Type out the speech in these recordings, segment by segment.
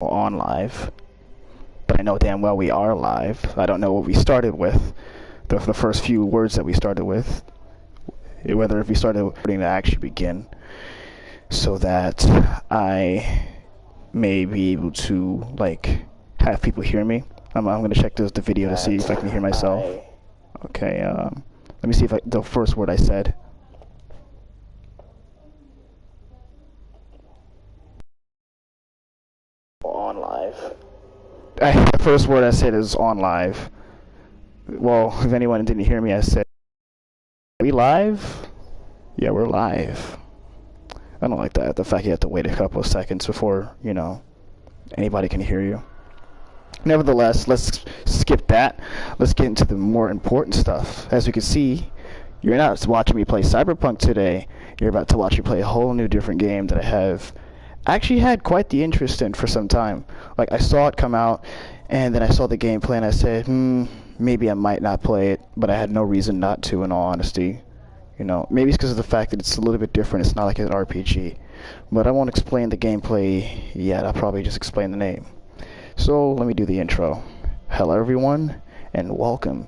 on live, but I know damn well we are live. I don't know what we started with, the first few words that we started with, whether if we started to actually begin, so that I may be able to, like, have people hear me. I'm going to check the video to see if I can hear myself. Okay, let me see if the first word I said. On live. The first word I said is on live. Well, if anyone didn't hear me, I said, are we live? Yeah, we're live. I don't like that. The fact you have to wait a couple of seconds before, you know, anybody can hear you. Nevertheless, let's skip that. Let's get into the more important stuff. As you can see, you're not watching me play Cyberpunk today. You're about to watch me play a whole new different game that I have actually had quite the interest in for some time. Like, I saw it come out, and then I saw the gameplay, and I said, maybe I might not play it, but I had no reason not to, in all honesty. You know, maybe it's because of the fact that it's a little bit different. It's not like an RPG. But I won't explain the gameplay yet. I'll probably just explain the name. So, let me do the intro. Hello, everyone, and welcome.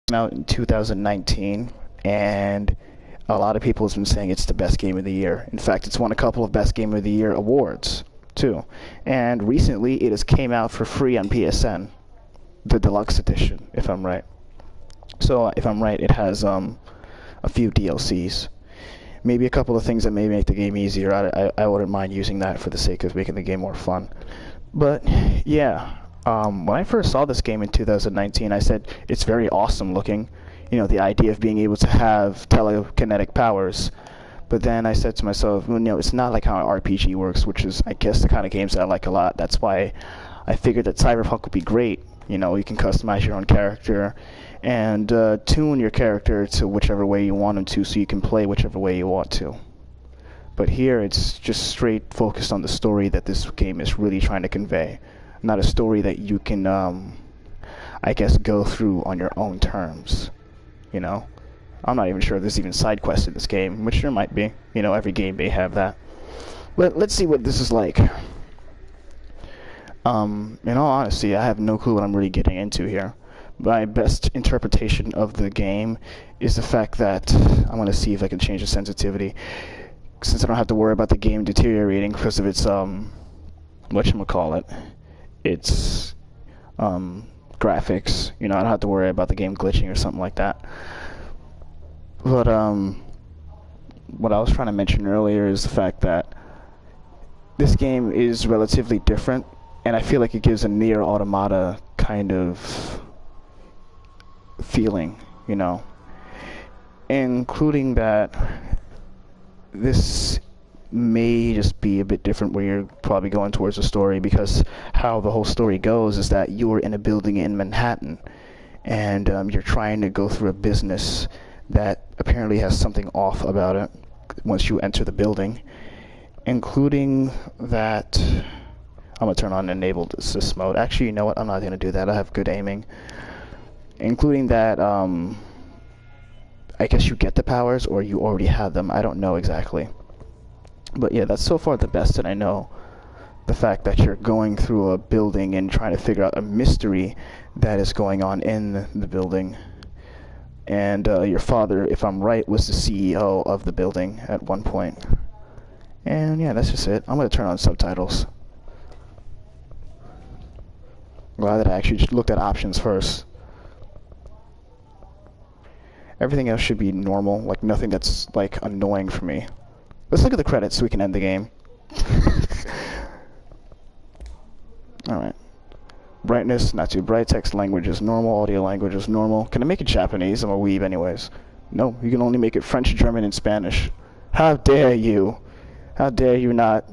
Came out in 2019, and a lot of people have been saying it's the best game of the year. In fact, it's won a couple of best game of the year awards too. And recently it has came out for free on PSN, the deluxe edition, if I'm right. So if I'm right, it has a few DLCs, maybe a couple of things that may make the game easier. I wouldn't mind using that for the sake of making the game more fun. But yeah, when I first saw this game in 2019, I said it's very awesome looking. You know, the idea of being able to have telekinetic powers. But then I said to myself, well, no, it's not like how an RPG works, which is, I guess, the kind of games that I like a lot. That's why I figured that Cyberpunk would be great. You know, you can customize your own character and tune your character to whichever way you want them to, so you can play whichever way you want to. But here, it's just straight focused on the story that this game is really trying to convey. Not a story that you can, I guess, go through on your own terms. You know, I'm not even sure if there's even side quests in this game, which there might be. You know, every game may have that. But let's see what this is like. In all honesty, I have no clue what I'm really getting into here. My best interpretation of the game is the fact that I'm going to see if I can change the sensitivity, since I don't have to worry about the game deteriorating because of its whatchamacallit, its graphics. You know, I don't have to worry about the game glitching or something like that. But what I was trying to mention earlier is the fact that this game is relatively different, and I feel like it gives a Nier Automata kind of feeling, you know, including that this may just be a bit different where you're probably going towards the story, because how the whole story goes is that you're in a building in Manhattan, and you're trying to go through a business that apparently has something off about it once you enter the building, including that I'm going to turn on enabled assist mode. Actually, you know what? I'm not going to do that. I have good aiming. Including that, I guess you get the powers or you already have them. I don't know exactly. But yeah, that's so far the best that I know. The fact that you're going through a building and trying to figure out a mystery that is going on in the building. And your father, if I'm right, was the CEO of the building at one point. And yeah, that's just it. I'm going to turn on subtitles. Glad that I actually just looked at options first. Everything else should be normal, like nothing that's like annoying for me. Let's look at the credits so we can end the game. Alright. Brightness, not too bright. Text language is normal. Audio language is normal. Can I make it Japanese? I'm a weeb anyways. No, you can only make it French, German, and Spanish. How dare you? How dare you not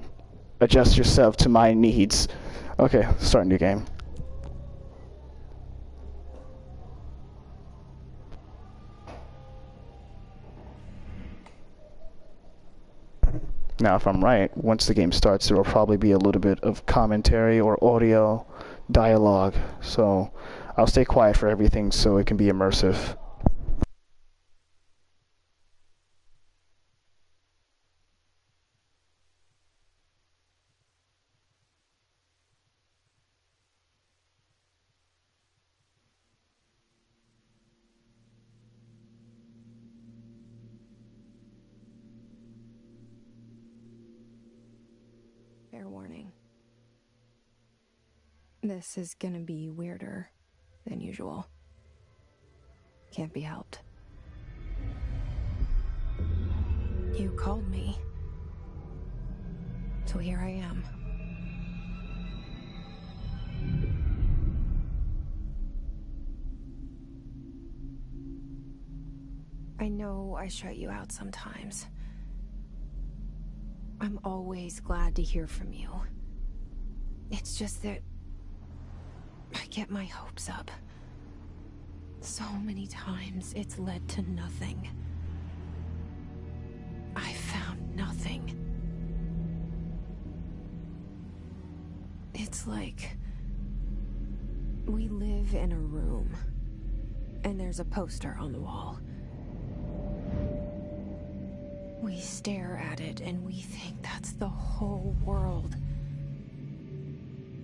adjust yourself to my needs? Okay, start a new game. Now, if I'm right, once the game starts, there will probably be a little bit of commentary or audio dialogue. So I'll stay quiet for everything so it can be immersive. This is gonna be weirder than usual. Can't be helped. You called me. So here I am. I know I shut you out sometimes. I'm always glad to hear from you. It's just that I get my hopes up. So many times it's led to nothing. I found nothing. It's like we live in a room, and there's a poster on the wall. We stare at it and we think that's the whole world.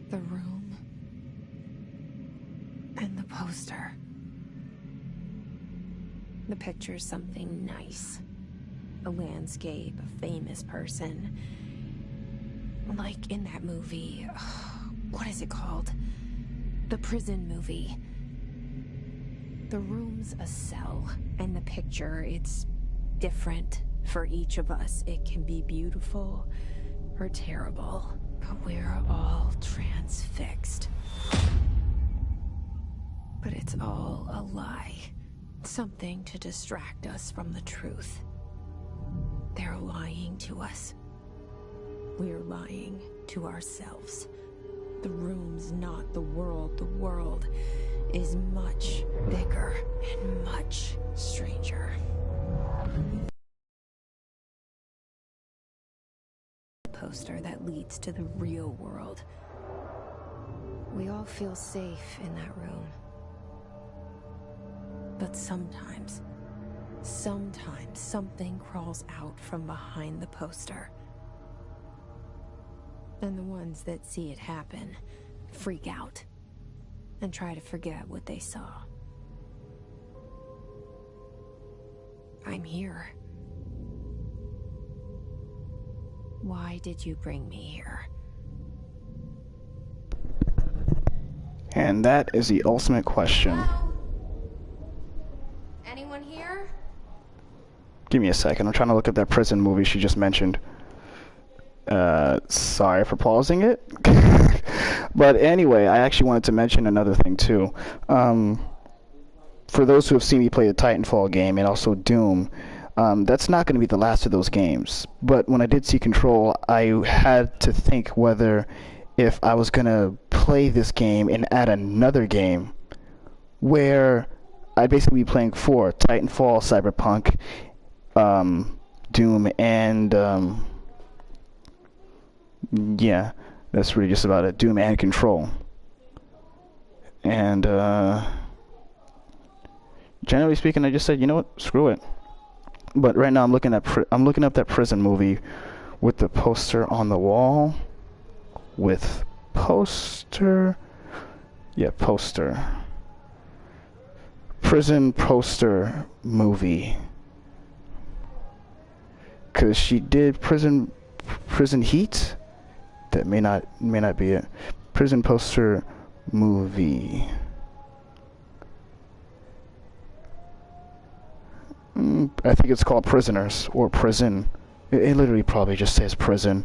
The room and the poster. The picture's something nice. A landscape, a famous person. Like in that movie, what is it called? The prison movie. The room's a cell, and the picture, it's different for each of us. It can be beautiful or terrible, but we're all transfixed. But it's all a lie. Something to distract us from the truth. They're lying to us. We're lying to ourselves. The room's not the world. The world is much bigger and much stranger. Poster that leads to the real world. We all feel safe in that room. But sometimes something crawls out from behind the poster. And the ones that see it happen freak out and try to forget what they saw. I'm here. Why did you bring me here? And that is the ultimate question. Hello? Anyone here? Give me a second. I'm trying to look at that prison movie she just mentioned. Sorry for pausing it. But anyway, I actually wanted to mention another thing too. For those who have seen me play the Titanfall game and also Doom, that's not going to be the last of those games. But when I did see Ctrl, I had to think whether if I was going to play this game and add another game where I'd basically be playing 4, Titanfall, Cyberpunk, Doom, and yeah, that's really just about it. Doom and Control. And generally speaking, I just said, you know what, screw it. But right now I'm looking up that prison movie with the poster on the wall. With poster. Yeah, poster. Prison poster movie. 'Cause she did prison heat. That may not be it. Prison poster movie. I think it's called Prisoners or Prison. It literally probably just says Prison.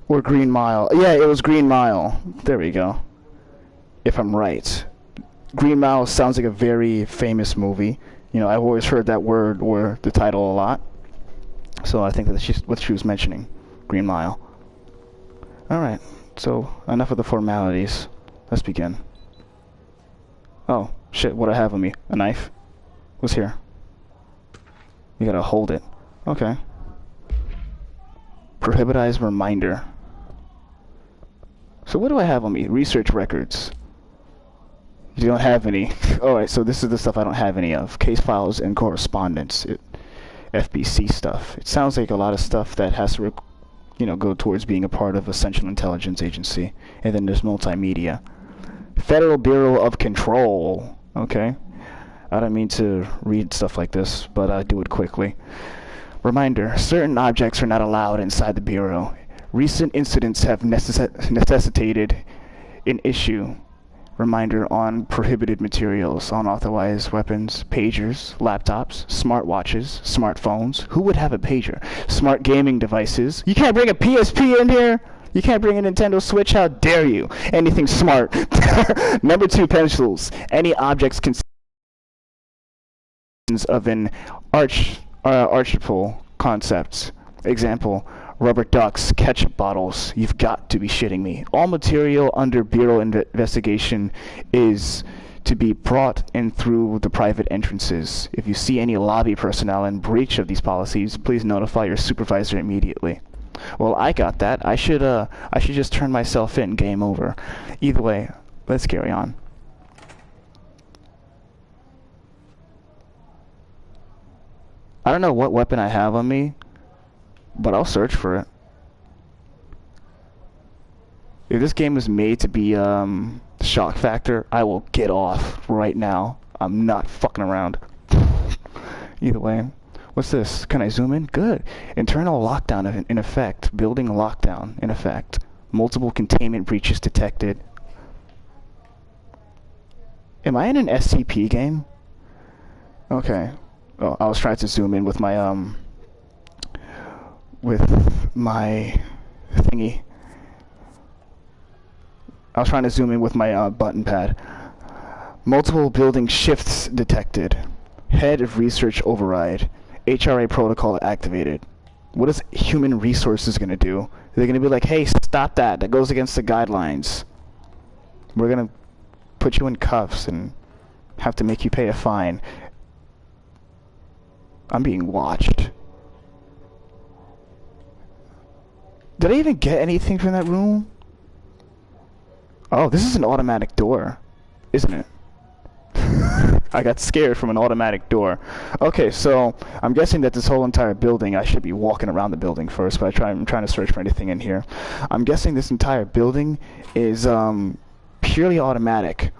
Or Green Mile. Yeah, it was Green Mile. There we go. If I'm right. Green Mile sounds like a very famous movie. You know, I've always heard that word or the title a lot. So I think that's what she was mentioning. Green Mile. Alright, so enough of the formalities. Let's begin. Oh, shit, what I have on me? A knife? What's here? You gotta hold it. Okay. Prohibitized reminder. So what do I have on me? Research records. You don't have any. Alright, so this is the stuff I don't have any of. Case files and correspondence. FBC stuff. It sounds like a lot of stuff that has to, go towards being a part of a Central Intelligence Agency. And then there's multimedia. Federal Bureau of Control. Okay. I don't mean to read stuff like this, but I do it quickly. Reminder, certain objects are not allowed inside the Bureau. Recent incidents have necessitated an issue reminder on prohibited materials, unauthorized weapons, pagers, laptops, smartwatches, smartphones. Who would have a pager? Smart gaming devices. You can't bring a PSP in here? You can't bring a Nintendo Switch? How dare you? Anything smart. Number 2, pencils. Any objects of an archetypal concept. Example, rubber ducks, ketchup bottles. You've got to be shitting me. All material under Bureau investigation is to be brought in through the private entrances. If you see any lobby personnel in breach of these policies, please notify your supervisor immediately. Well, I got that. I should just turn myself in. Game over. Either way, let's carry on. I don't know what weapon I have on me, but I'll search for it. If this game was made to be shock factor, I will get off right now. I'm not fucking around. Either way. What's this? Can I zoom in? Good. Internal lockdown in effect. Building lockdown in effect. Multiple containment breaches detected. Am I in an SCP game? Okay. Oh, I was trying to zoom in with my thingy. I was trying to zoom in with my button pad. Multiple building shifts detected. Head of research override. HRA protocol activated. What is human resources gonna do? They're gonna be like, hey, stop that. That goes against the guidelines. We're gonna put you in cuffs and have to make you pay a fine. I'm being watched. Did I even get anything from that room? Oh, this is an automatic door, isn't it? I got scared from an automatic door. Okay, so I'm guessing that this whole entire building, I should be walking around the building first, but I'm trying to search for anything in here. I'm guessing this entire building is purely automatic.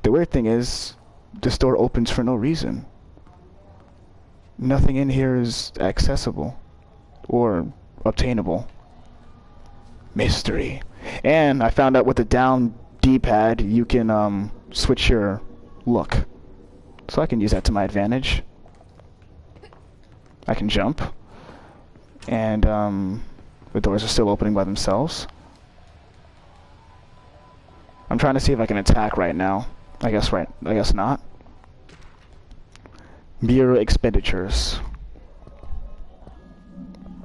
The weird thing is, this door opens for no reason. Nothing in here is accessible or obtainable. Mystery. And I found out with the down D-pad, you can switch your look. So I can use that to my advantage. I can jump. And the doors are still opening by themselves. I'm trying to see if I can attack right now. I guess not. Bureau expenditures.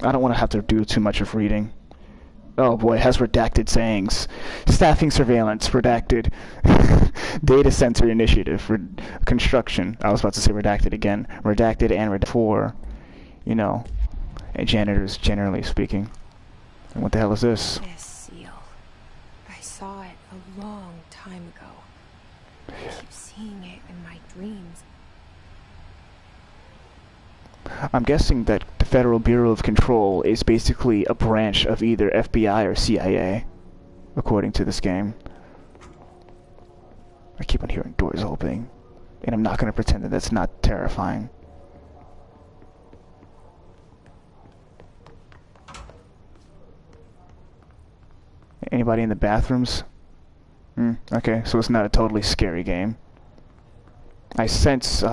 I don't want to have to do too much of reading. Oh boy, it has redacted sayings. Staffing surveillance, redacted. Data center initiative, construction. I was about to say redacted again. Redacted and redacted for, you know, janitors generally speaking. And what the hell is this? This seal. I saw it a long time ago. I keep seeing it in my dreams. I'm guessing that the Federal Bureau of Control is basically a branch of either FBI or CIA, according to this game. I keep on hearing doors opening, and I'm not going to pretend that that's not terrifying. Anybody in the bathrooms? Okay, so it's not a totally scary game. I sense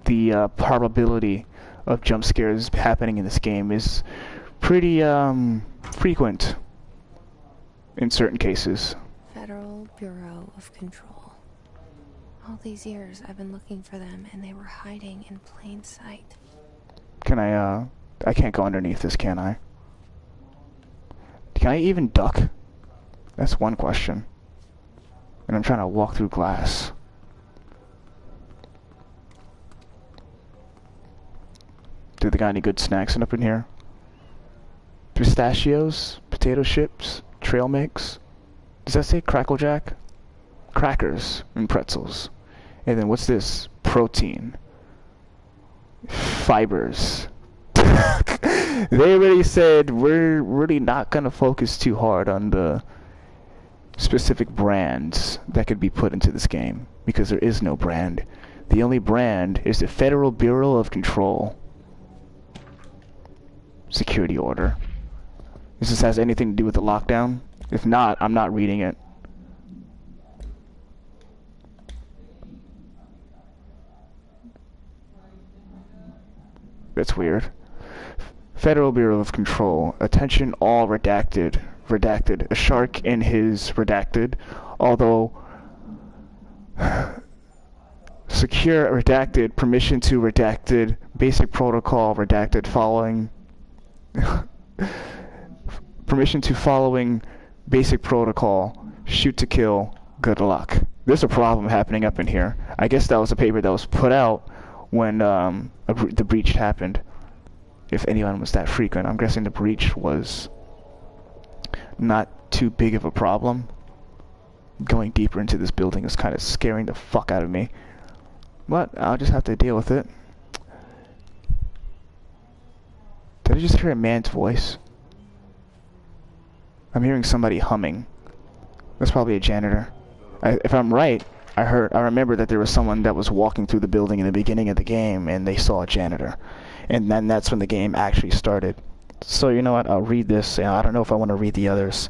the probability of jump scares happening in this game is pretty frequent in certain cases. Federal Bureau of Control. All these years I've been looking for them and they were hiding in plain sight. Can I can't go underneath this, can I? Can I even duck? That's one question. And I'm trying to walk through glass. Do they got any good snacks up in here? Pistachios, potato chips, trail mix. Does that say Crackle Jack? Crackers and pretzels. And then what's this? Protein. Fibers. They already said we're really not gonna focus too hard on the specific brands that could be put into this game, because there is no brand. The only brand is the Federal Bureau of Control. Security order. This has anything to do with the lockdown? If not, I'm not reading it. That's weird. Federal Bureau of Control. Attention all redacted. Redacted. A shark in his redacted. Although secure redacted. Permission to redacted. Basic protocol redacted following permission to following basic protocol. Shoot to kill. Good luck. There's a problem happening up in here. I guess that was a paper that was put out when the breach happened. If anyone was that frequent. I'm guessing the breach was not too big of a problem. Going deeper into this building is kind of scaring the fuck out of me. But I'll just have to deal with it. Did I just hear a man's voice? I'm hearing somebody humming. That's probably a janitor. If I'm right, I remember that there was someone that was walking through the building in the beginning of the game and they saw a janitor. And then that's when the game actually started. So you know what, I'll read this. I don't know if I want to read the others.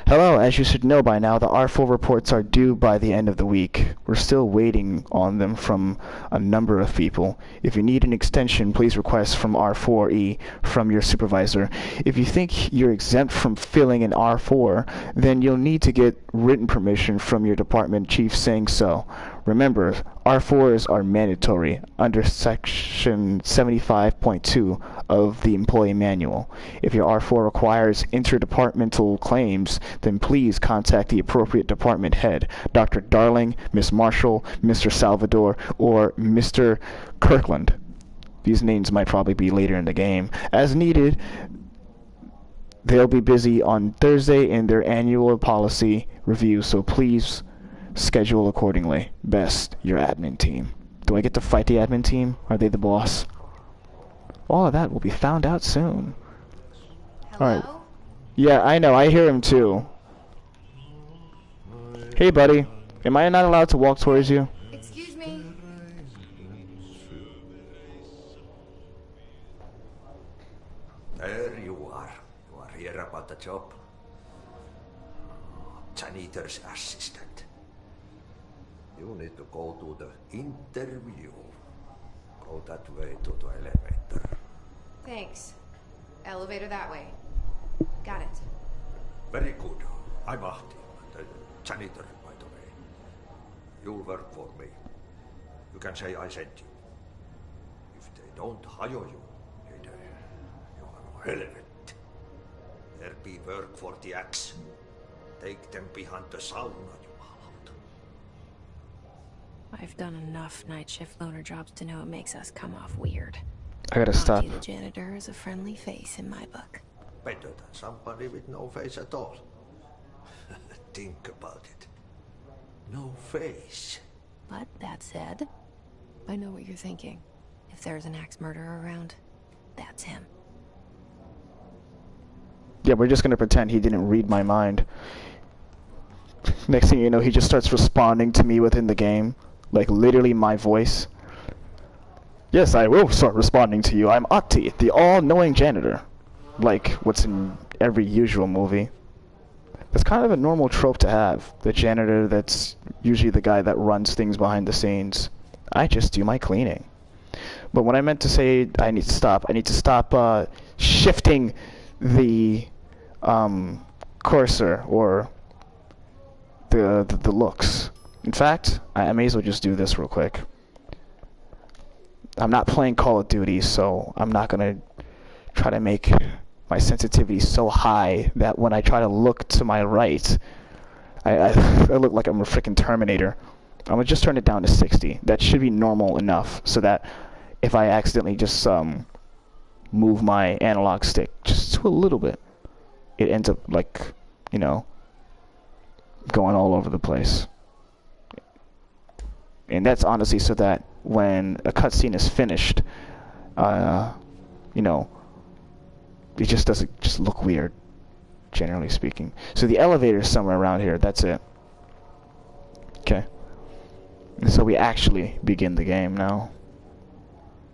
Hello, as you should know by now, the R4 reports are due by the end of the week. We're still waiting on them from a number of people. If you need an extension, please request from R4E from your supervisor. If you think you're exempt from filling an R4, then you'll need to get written permission from your department chief saying so. Remember, R4s are mandatory under Section 75.2 of the Employee Manual. If your R4 requires interdepartmental claims, then please contact the appropriate department head, Dr. Darling, Miss Marshall, Mr. Salvador, or Mr. Kirkland. These names might probably be later in the game. As needed, they'll be busy on Thursday in their annual policy review, so please schedule accordingly. Best, your admin team. Do I get to fight the admin team? Are they the boss? All of that will be found out soon. Hello? Alright. Yeah, I know. I hear him too. Hey, buddy. Am I not allowed to walk towards you? Excuse me? There you are. You are here about the job. Janitor's assistant. You need to go to the interview. Go that way to the elevator. Thanks. Elevator that way. Got it. Very good. I'm Ahti, the janitor, by the way. You'll work for me. You can say I sent you. If they don't hire you, then you are relevant. There be work for the axe. Take them behind the sauna, you malat. I've done enough night shift loner jobs to know it makes us come off weird. I gotta stop. The janitor is a friendly face in my book. Better than somebody with no face at all. Think about it. No face. But that said, I know what you're thinking. If there's an axe murderer around, that's him. Yeah, we're just gonna pretend he didn't read my mind. Next thing you know, he just starts responding to me within the game. Like, literally my voice. Yes, I will start responding to you. I'm Ahti, the all-knowing janitor. Like what's in every usual movie. That's kind of a normal trope to have. The janitor that's usually the guy that runs things behind the scenes. I just do my cleaning. But when I meant to say I need to stop shifting the cursor or the looks. In fact, I may as well just do this real quick. I'm not playing Call of Duty, so I'm not gonna try to make my sensitivity so high that when I try to look to my right, I look like I'm a freaking Terminator. I'm gonna just turn it down to 60. That should be normal enough so that if I accidentally just move my analog stick just to a little bit, it ends up like, you know, going all over the place. And that's honestly so that when a cutscene is finished, you know, it just doesn't just look weird, generally speaking. So the elevator is somewhere around here. That's it. Okay. And so we actually begin the game now.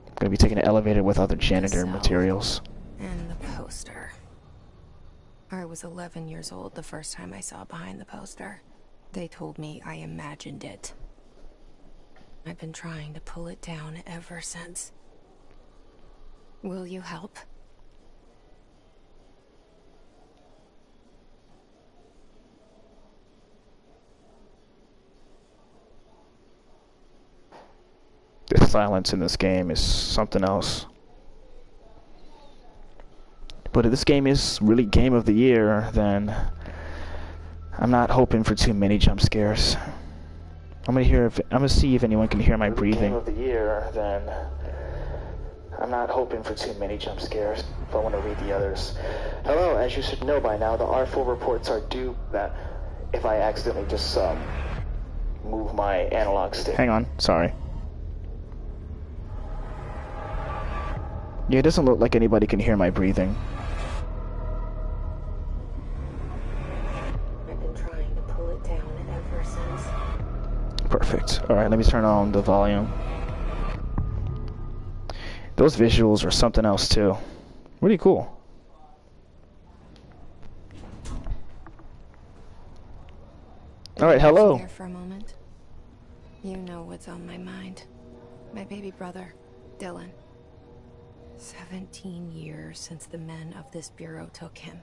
I'm gonna be taking an elevator with other janitor materials. And the poster. I was 11 years old the first time I saw behind the poster. They told me I imagined it. I've been trying to pull it down ever since. Will you help? The silence in this game is something else. But if this game is really game of the year, then I'm not hoping for too many jump scares. I'm gonna see if anyone can hear my breathing. Game of the year, then I'm not hoping for too many jump scares. If I want to read the others. Hello, as you should know by now, the R4 reports are due that if I accidentally just move my analog stick. Hang on, sorry. Yeah, it doesn't look like anybody can hear my breathing. I've been trying to pull it down ever since. Perfect. Alright, let me turn on the volume. Those visuals are something else too. Really cool. Alright, hello. Here for a moment. You know what's on my mind. My baby brother, Dylan. 17 years since the men of this bureau took him.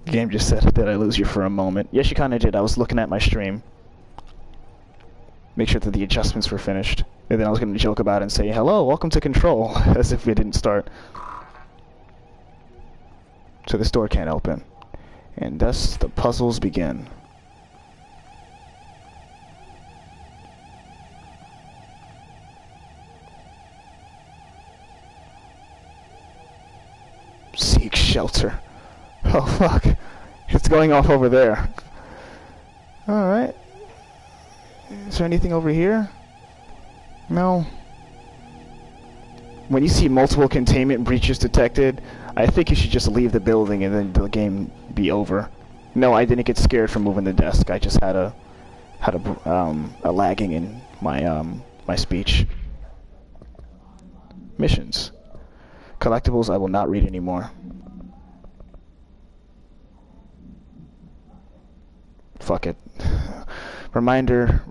The game just said that I lose you for a moment. Yes, you kind of did. I was looking at my stream. Make sure that the adjustments were finished. And then I was going to joke about it and say, hello, welcome to Control, as if we didn't start. So this door can't open. And thus the puzzles begin. Seek shelter. Oh fuck. It's going off over there. Alright. Is there anything over here? No. When you see multiple containment breaches detected, I think you should just leave the building and then the game be over. No, I didn't get scared from moving the desk. I just had a lagging in my my speech. Missions. Collectibles I will not read anymore. Fuck it. Reminder,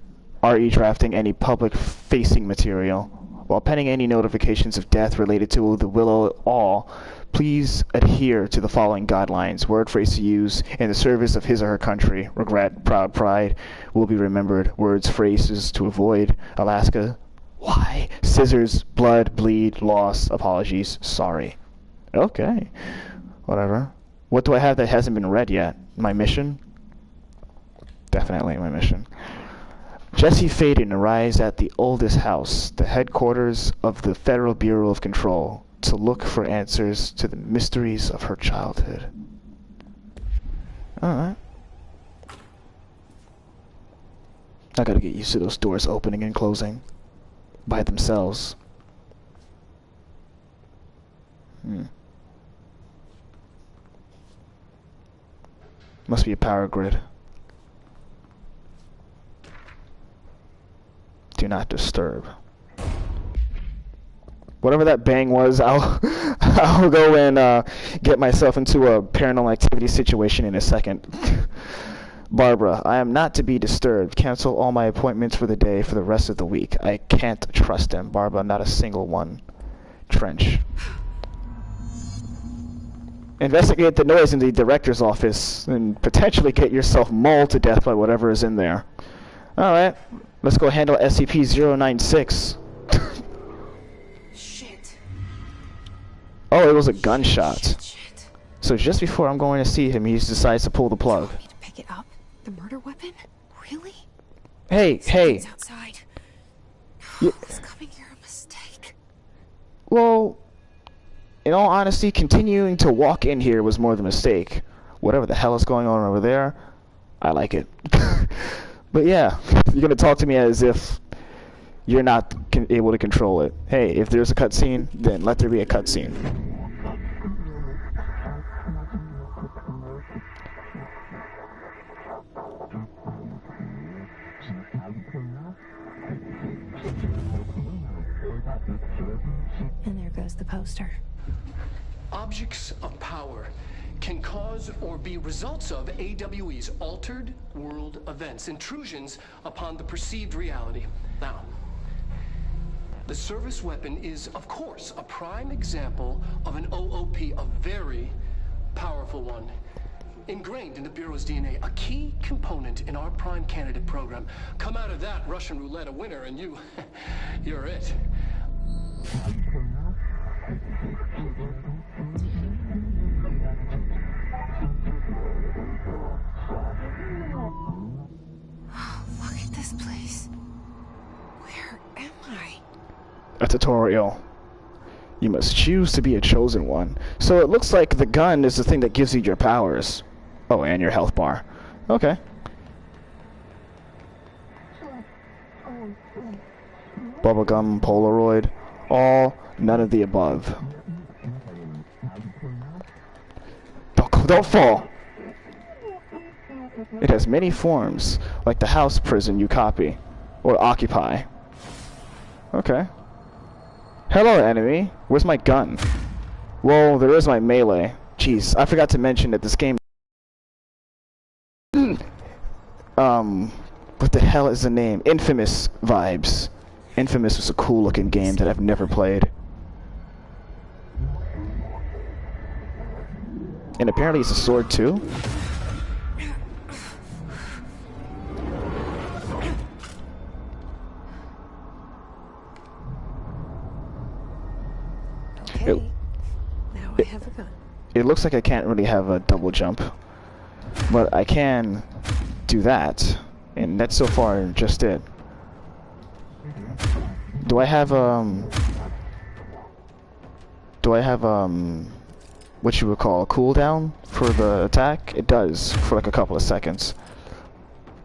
RE drafting any public-facing material. While pending any notifications of death related to the Willow All, please adhere to the following guidelines. Word phrase to use in the service of his or her country. Regret, proud, pride will be remembered. Words, phrases to avoid. Alaska. Why? Scissors, blood, bleed, loss, apologies, sorry. Okay. Whatever. What do I have that hasn't been read yet? My mission? Definitely my mission. Jesse Faden arrives at the oldest house, the headquarters of the Federal Bureau of Control, to look for answers to the mysteries of her childhood. Alright. I gotta get used to those doors opening and closing by themselves. Must be a power grid. Do not disturb. Whatever that bang was, I'll go and get myself into a paranormal activity situation in a second. Barbara, I am not to be disturbed. Cancel all my appointments for the day for the rest of the week. I can't trust him. Barbara, not a single one. Trench. Investigate the noise in the director's office and potentially get yourself mauled to death by whatever is in there. Alright, let's go handle SCP-096. Shit. Oh, it was a gunshot. Shit. So just before I'm going to see him, he decides to pull the plug. You want me to pick it up? The murder weapon? Really? Hey. Something's outside. Yeah. Is coming here a mistake? Well, in all honesty, continuing to walk in here was more the mistake. Whatever the hell is going on over there, I like it. But yeah, you're gonna talk to me as if you're not able to control it. Hey, if there's a cutscene, then let there be a cutscene. And there goes the poster. Objects of power can cause or be results of AWE's altered world events, intrusions upon the perceived reality. Now, the service weapon is, of course, a prime example of an OOP, a very powerful one. Ingrained in the Bureau's DNA, a key component in our prime candidate program. Come out of that Russian roulette a winner and you're it. Look at this place. Where am I? A tutorial. You must choose to be a chosen one. So it looks like the gun is the thing that gives you your powers. Oh, and your health bar. Okay. Bubblegum, Polaroid, all, none of the above. Don't fall! It has many forms, like the house prison you copy, or occupy. Okay. Hello, enemy. Where's my gun? Well, there is my melee. Jeez, I forgot to mention that this game... what the hell is the name? Infamous vibes. Infamous was a cool looking game that I've never played. And apparently it's a sword too? Okay. Now I have a gun. It looks like I can't really have a double jump. But I can do that. And that's so far just it. Do I have what you would call a cooldown for the attack? It does, for like a couple of seconds.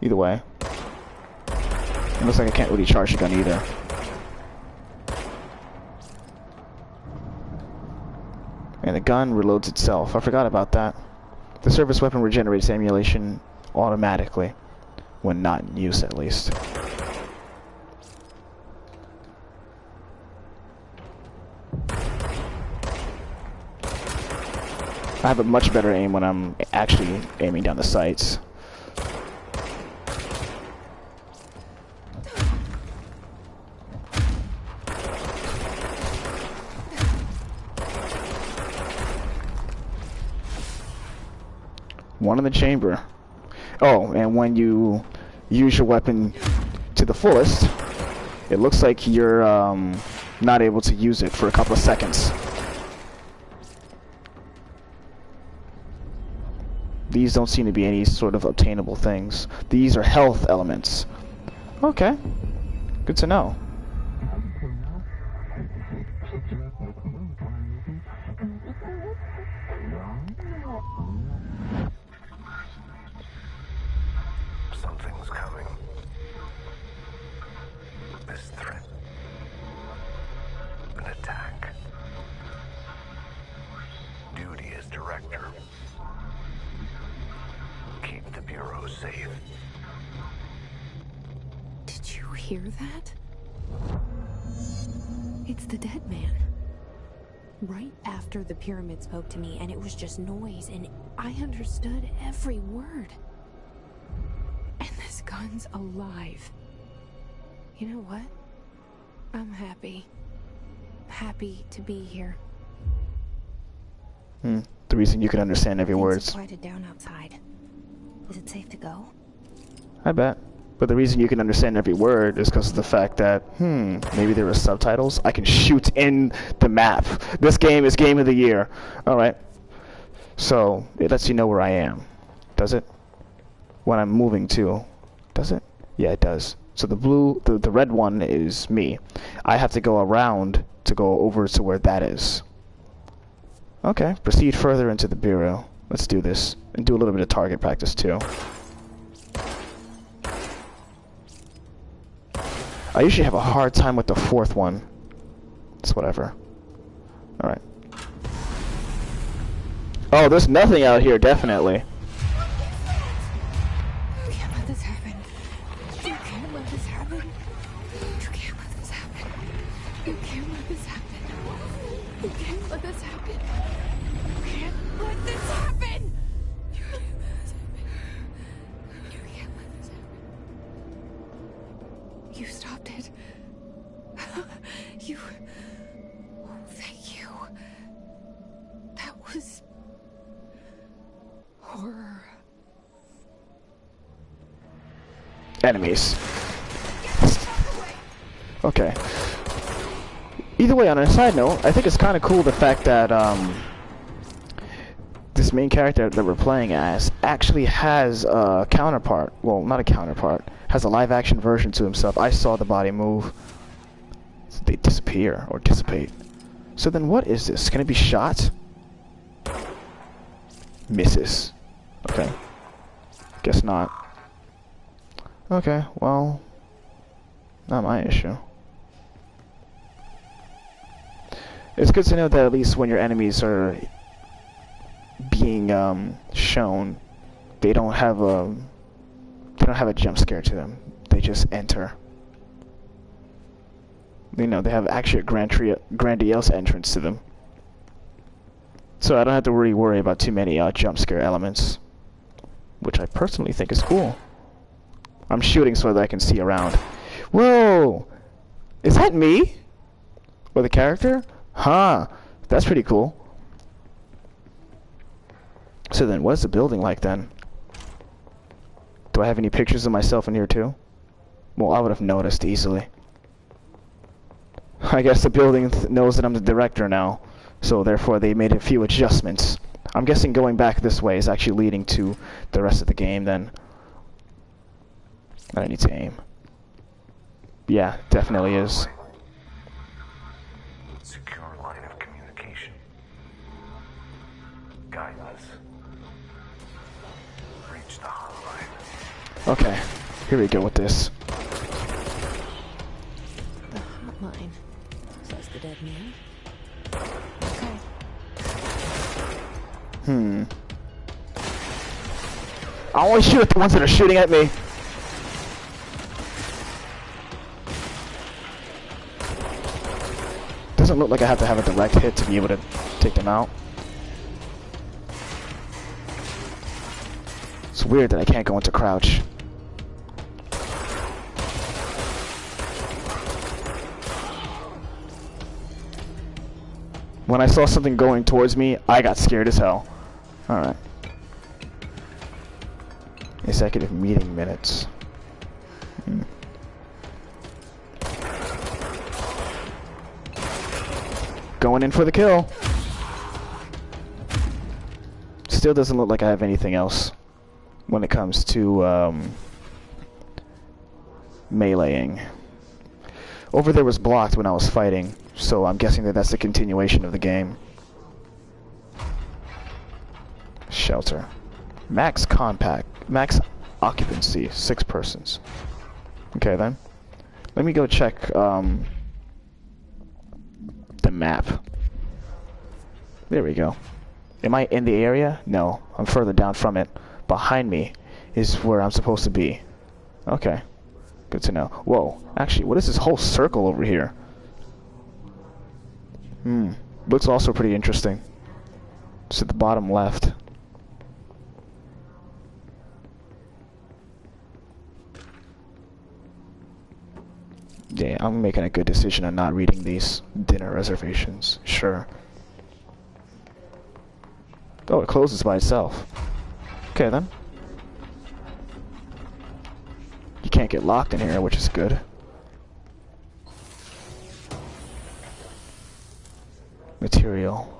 Either way. It looks like I can't really charge the gun either. And the gun reloads itself. I forgot about that. The service weapon regenerates ammunition automatically. When not in use, at least. I have a much better aim when I'm actually aiming down the sights. One in the chamber. Oh, and when you use your weapon to the fullest, it looks like you're not able to use it for a couple of seconds. These don't seem to be any sort of obtainable things. These are health elements. Okay. Good to know. Something's coming. This threat. An attack. Duty as director. Keep the Bureau safe. Did you hear that? It's the dead man. Right after the pyramid spoke to me, and it was just noise, and I understood every word. And this gun's alive. You know what? I'm happy. Happy to be here. The reason you can understand every word. It's quieted down outside. Is it safe to go? I bet. But the reason you can understand every word is because of the fact that, maybe there are subtitles. I can shoot in the map. This game is Game of the Year. Alright. So, it lets you know where I am. Does it? When I'm moving to. Does it? Yeah, it does. So the red one is me. I have to go around to go over to where that is. Okay, proceed further into the Bureau. Let's do this. And do a little bit of target practice too. I usually have a hard time with the fourth one. It's whatever. Alright. Oh, there's nothing out here, definitely. You can't let this happen. You can't let this happen. You can't let this happen. You can't let this happen. You can't let this happen. You can't let this happen. You can't let this happen. You can't let this happen. You stopped it. You... Oh, thank you. That was... horror. Enemies. Okay. Either way, on a side note, I think it's kind of cool the fact that this main character that we're playing as actually has a counterpart. Well, not a counterpart. Has a live-action version to himself. I saw the body move. So they disappear or dissipate. So then, what is this? Can it be shot? Misses. Okay. Guess not. Okay. Well, not my issue. It's good to know that at least when your enemies are being shown, they don't have a jump scare to them. They just enter. You know, they have actually a grandiose entrance to them. So I don't have to really worry about too many jump scare elements, which I personally think is cool. I'm shooting so that I can see around. Whoa! Is that me? Or the character? Huh, that's pretty cool. So then, what is the building like then? Do I have any pictures of myself in here too? Well, I would have noticed easily. I guess the building knows that I'm the director now, so therefore they made a few adjustments. I'm guessing going back this way is actually leading to the rest of the game then. I need to aim. Yeah, definitely is. Secure line of communication. Guide us. Reach the hotline. Okay, here we go with this. The hotline. Says the dead man. Okay. I always shoot at the ones that are shooting at me. Doesn't look like I have to have a direct hit to be able to take them out. It's weird that I can't go into crouch. When I saw something going towards me, I got scared as hell. Alright. Executive meeting minutes. Going in for the kill. Still doesn't look like I have anything else when it comes to meleeing. Over there was blocked when I was fighting, so I'm guessing that that's the continuation of the game. Shelter. Max occupancy, 6 persons. Okay then. Let me go check the map. There we go. Am I in the area? No, I'm further down from it. Behind me is where I'm supposed to be. Okay. Good to know. Whoa. Actually, what is this whole circle over here? Looks also pretty interesting. It's at the bottom left. Yeah, I'm making a good decision on not reading these dinner reservations. Sure. Oh, it closes by itself. Okay, then. You can't get locked in here, which is good. Material.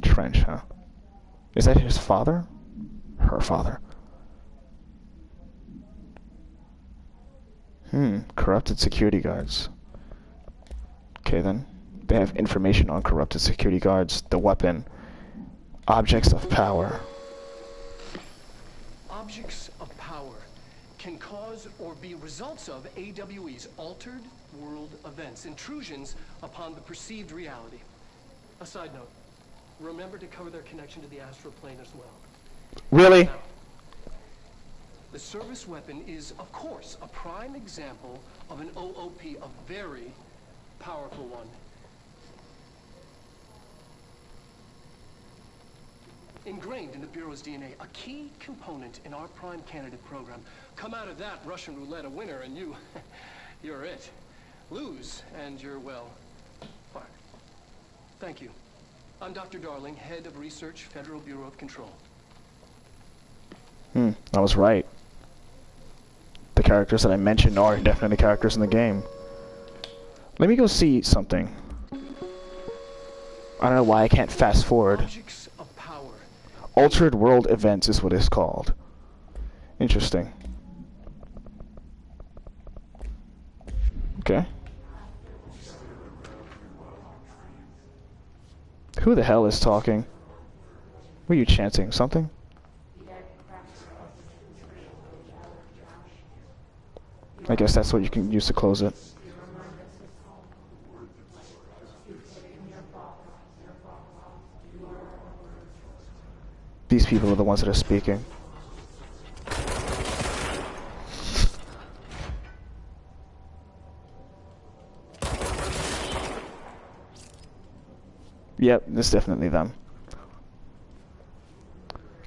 Trench, huh? Is that his father? Her father. Corrupted security guards. Okay then. They have information on corrupted security guards, the weapon, objects of power. Objects of power can cause or be results of AWE's altered world events, intrusions upon the perceived reality. A side note, remember to cover their connection to the astral plane as well. Really? Now, The service weapon is, of course, a prime example of an OOP, a very powerful one. Ingrained in the Bureau's DNA, a key component in our prime candidate program. Come out of that Russian roulette a winner and you're it. Lose and you're, well, fired. Thank you. I'm Dr. Darling, head of research, Federal Bureau of Control. I was right. The characters that I mentioned are definitely characters in the game. Let me go see something. I don't know why I can't fast forward. Objects of power. Altered World Events is what it's called. Interesting. Okay. Who the hell is talking? Were you chanting something? I guess that's what you can use to close it. These people are the ones that are speaking. Yep, it's definitely them.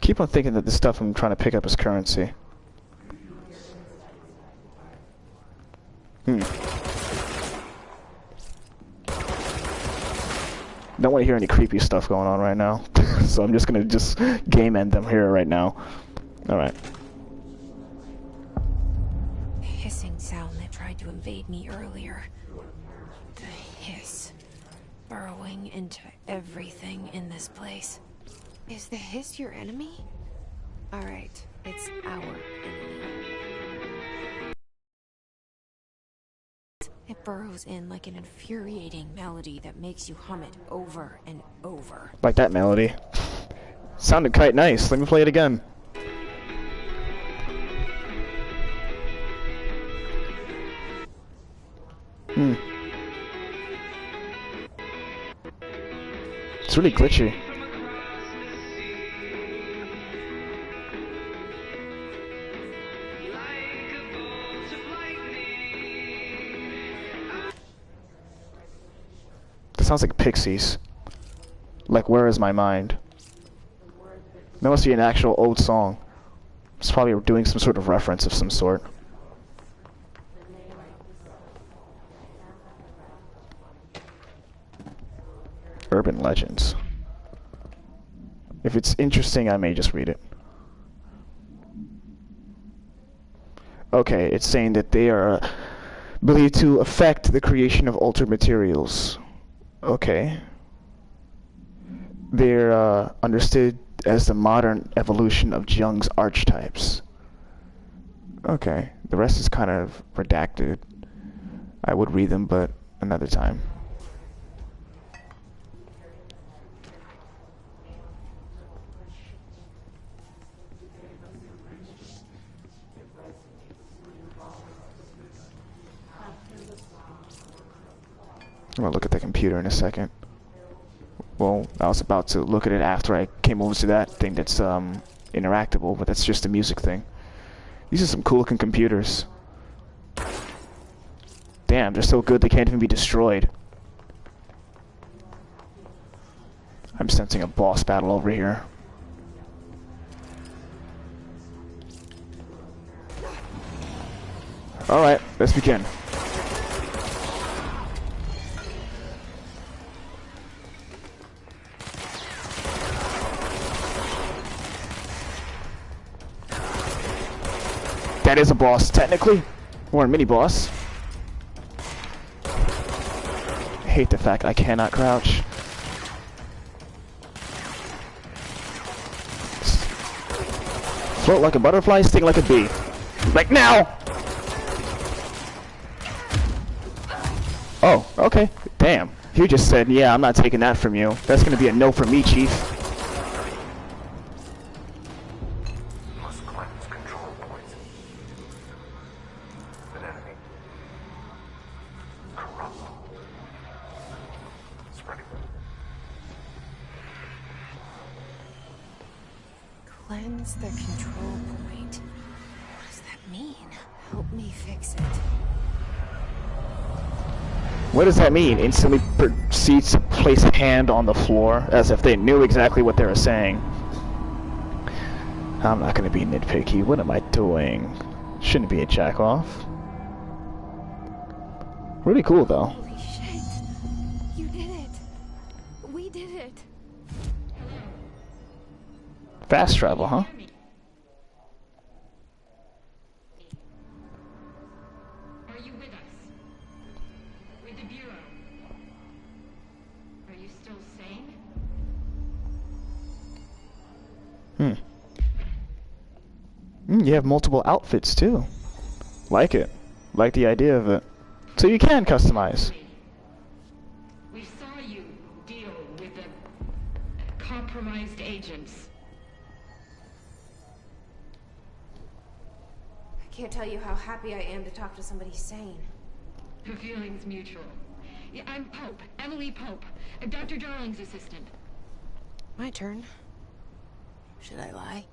Keep on thinking that the stuff I'm trying to pick up is currency. Don't want to hear any creepy stuff going on right now. So I'm just gonna game end them here right now. Alright. The hissing sound that tried to invade me earlier. The hiss. Burrowing into everything in this place. Is the hiss your enemy? Alright, it's our enemy. It burrows in like an infuriating melody that makes you hum it over and over. Like that melody. Sounded quite nice. Let me play it again. It's really glitchy. Sounds like Pixies. Like Where Is My Mind? That must be an actual old song. It's probably doing some sort of reference of some sort. Urban legends. If it's interesting, I may just read it. Okay, it's saying that they are believed to affect the creation of altered materials. Okay. They're understood as the modern evolution of Jung's archetypes. Okay. The rest is kind of redacted. I would read them, but another time. I'm gonna look at the computer in a second. Well, I was about to look at it after I came over to that thing that's interactable, but that's just a music thing. These are some cool looking computers. Damn, they're so good they can't even be destroyed. I'm sensing a boss battle over here. Alright, let's begin. That is a boss, technically. Or a mini-boss. I hate the fact I cannot crouch. Float like a butterfly, sting like a bee. Like now! Oh, okay. Damn. You just said, yeah, I'm not taking that from you. That's gonna be a no from me, Chief. Must cleanse control points. An enemy. Corrupt. Spreading. Cleanse the control point. mean? Help me fix it. What does that mean? Instantly proceeds to place a hand on the floor as if they knew exactly what they were saying. I'm not going to be nitpicky. What am I doing? Shouldn't be a jack-off. Really cool, though. Holy shit. You did it. We did it. Fast travel, huh? Are you with us? With the Bureau? Are you still sane? You have multiple outfits, too. Like it. Like the idea of it. So you can customize. We saw you deal with the compromised agents. I can't tell you how happy I am to talk to somebody sane. The feeling's mutual. Yeah, I'm Pope, Emily Pope, Dr. Darling's assistant. My turn. Should I lie?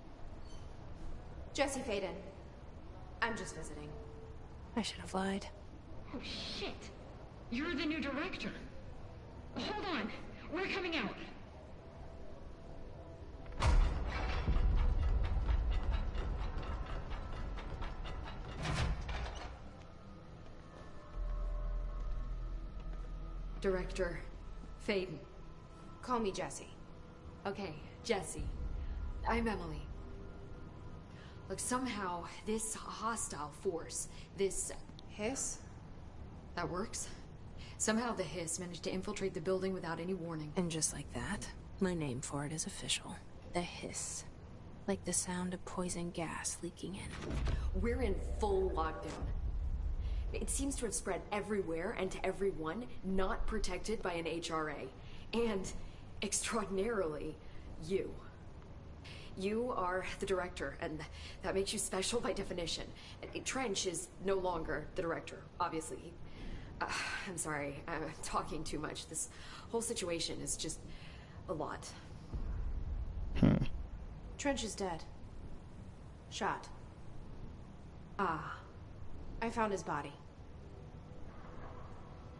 Jesse Faden. I'm just visiting. I should have lied. Oh, shit. You're the new director. Hold on. We're coming out. Director Faden. Call me Jesse. Okay, Jesse. I'm Emily. Look, somehow this hostile force, this Hiss? that works. Somehow the hiss managed to infiltrate the building without any warning. And just like that, my name for it is official. The hiss. Like the sound of poison gas leaking in. We're in full lockdown. It seems to have spread everywhere and to everyone not protected by an HRA. And, extraordinarily, you. You are the director, and that makes you special by definition. Trench is no longer the director, obviously. I'm sorry, I'm talking too much. This whole situation is just a lot. Trench is dead. Shot. Ah, I found his body.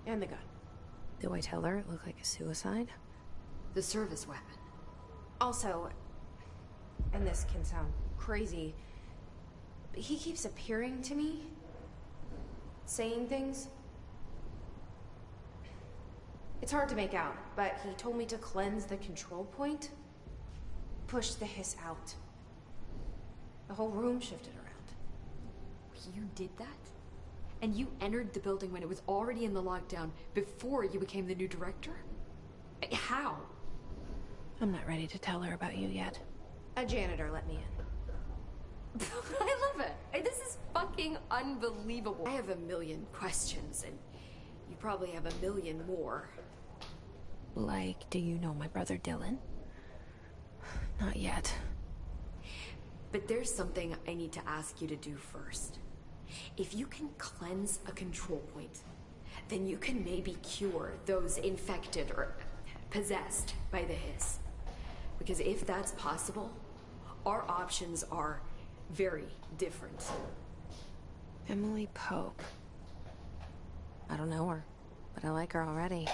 And the gun. Do I tell her it looked like a suicide? the service weapon. Also, and this can sound crazy, but he keeps appearing to me, saying things. It's hard to make out, but he told me to cleanse the control point, push the hiss out. The whole room shifted around. You did that? And you entered the building when it was already in the lockdown before you became the new director? How? I'm not ready to tell her about you yet. A janitor let me in. I love it. This is fucking unbelievable. I have a million questions, and you probably have a million more. Like, do you know my brother Dylan? Not yet. But there's something I need to ask you to do first. If you can cleanse a control point, then you can maybe cure those infected or possessed by the hiss. Because if that's possible, our options are very different. Emily Pope. I don't know her, but I like her already.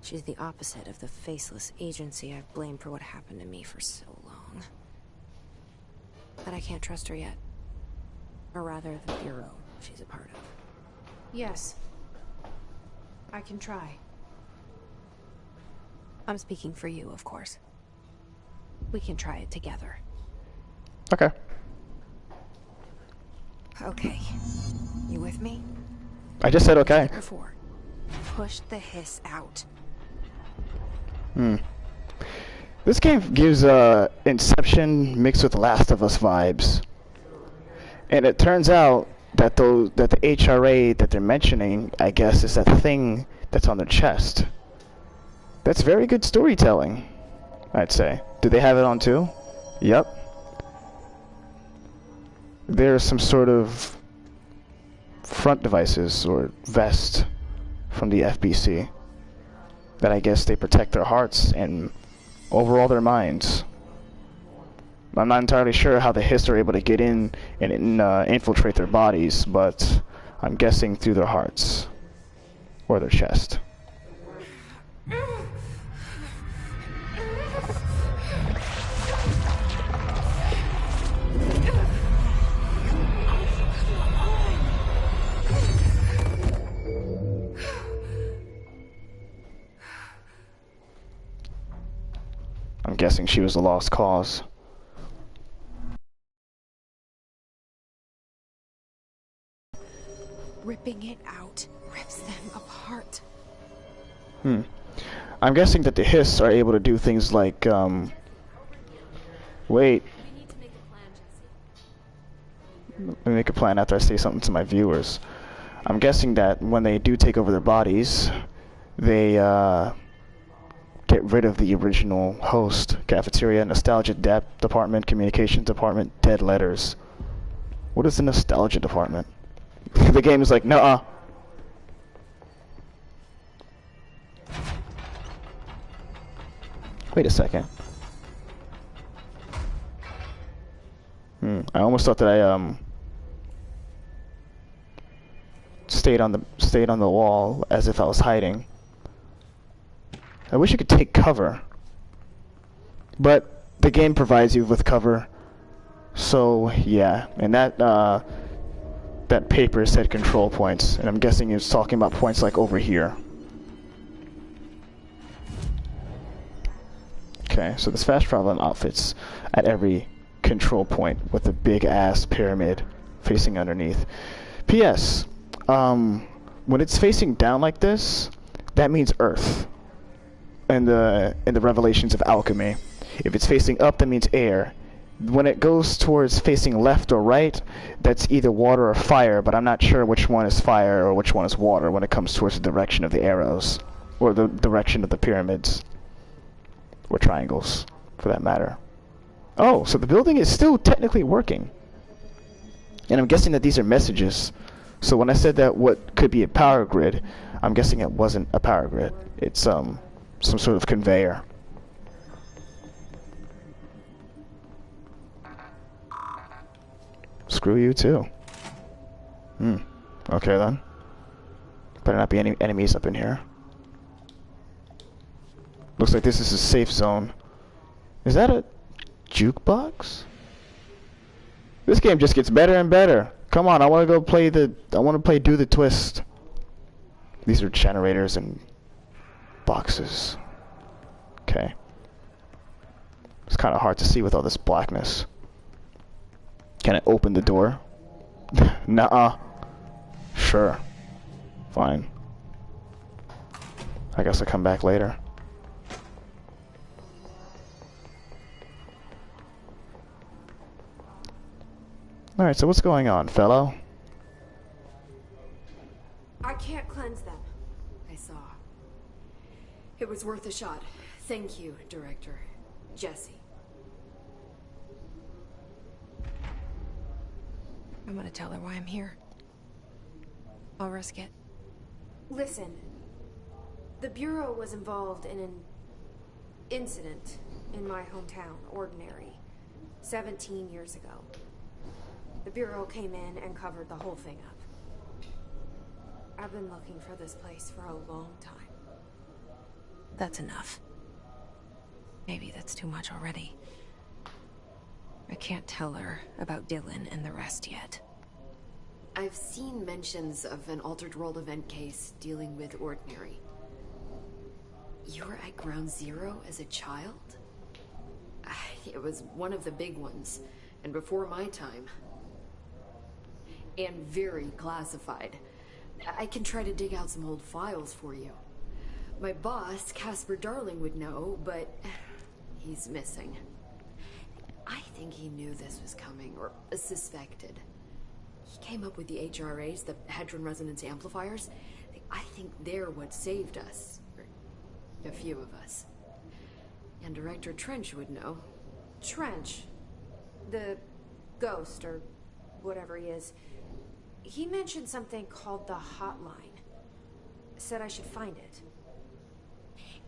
She's the opposite of the faceless agency I've blamed for what happened to me for so long. But I can't trust her yet. Or rather, the Bureau she's a part of. Yes. I can try. I'm speaking for you, of course. We can try it together. Okay. Okay. You with me? I just said okay. Before. Push the hiss out. This game gives Inception mixed with Last of Us vibes. And it turns out that that the HRA that they're mentioning, I guess, is that thing that's on their chest. That's very good storytelling, I'd say. Do they have it on too? Yep. There's some sort of front devices or vest from the FBC that I guess they protect their hearts and overall their minds. I'm not entirely sure how the Hiss are able to get in and infiltrate their bodies, but I'm guessing through their hearts or their chest. I'm guessing she was a lost cause. Ripping it out rips them apart. I'm guessing that the Hiss are able to do things like, wait. We need to make a plan, Jesse. Let me make a plan after I say something to my viewers. I'm guessing that when they do take over their bodies, they get rid of the original host, cafeteria, nostalgia department, communications department, dead letters. What is the nostalgia department? The game is like, nuh-uh. Wait a second. I almost thought that I stayed on the wall as if I was hiding. I wish you could take cover, but the game provides you with cover. So yeah, and that paper said control points, and I'm guessing it's talking about points like over here. Okay, so this fast traveling outfits at every control point with a big ass pyramid facing underneath. P.S. When it's facing down like this, that means Earth. In the revelations of alchemy. If it's facing up, that means air. When it goes towards facing left or right, that's either water or fire, but I'm not sure which one is fire or which one is water when it comes towards the direction of the arrows, or the direction of the pyramids, or triangles, for that matter. Oh, so the building is still technically working. And I'm guessing that these are messages. So when I said that what could be a power grid, I'm guessing it wasn't a power grid. It's some sort of conveyor. Screw you too. Okay then. Better not be any enemies up in here. Looks like this is a safe zone. Is that a jukebox? This game just gets better and better. Come on, I want to go play Do the Twist. These are generators and boxes. Okay. It's kind of hard to see with all this blackness. Can I open the door? Nuh-uh. Sure. Fine. I guess I'll come back later. Alright, so what's going on, fellow? I can't cleanse them. I saw. It was worth a shot. Thank you, Director. Jesse. I'm gonna tell her why I'm here. I'll risk it. Listen. The Bureau was involved in an incident in my hometown, Ordinary, 17 years ago. The Bureau came in and covered the whole thing up. I've been looking for this place for a long time. That's enough. Maybe that's too much already. I can't tell her about Dylan and the rest yet. I've seen mentions of an Altered World event case dealing with Ordinary. You were at Ground Zero as a child? It was one of the big ones, and before my time. And very classified. I can try to dig out some old files for you. My boss, Casper Darling, would know, but he's missing. I think he knew this was coming, or suspected. He came up with the HRAs, the Hadron Resonance Amplifiers. I think they're what saved us. Or a few of us. And Director Trench would know. Trench. The ghost, or whatever he is. He mentioned something called the hotline. Said I should find it.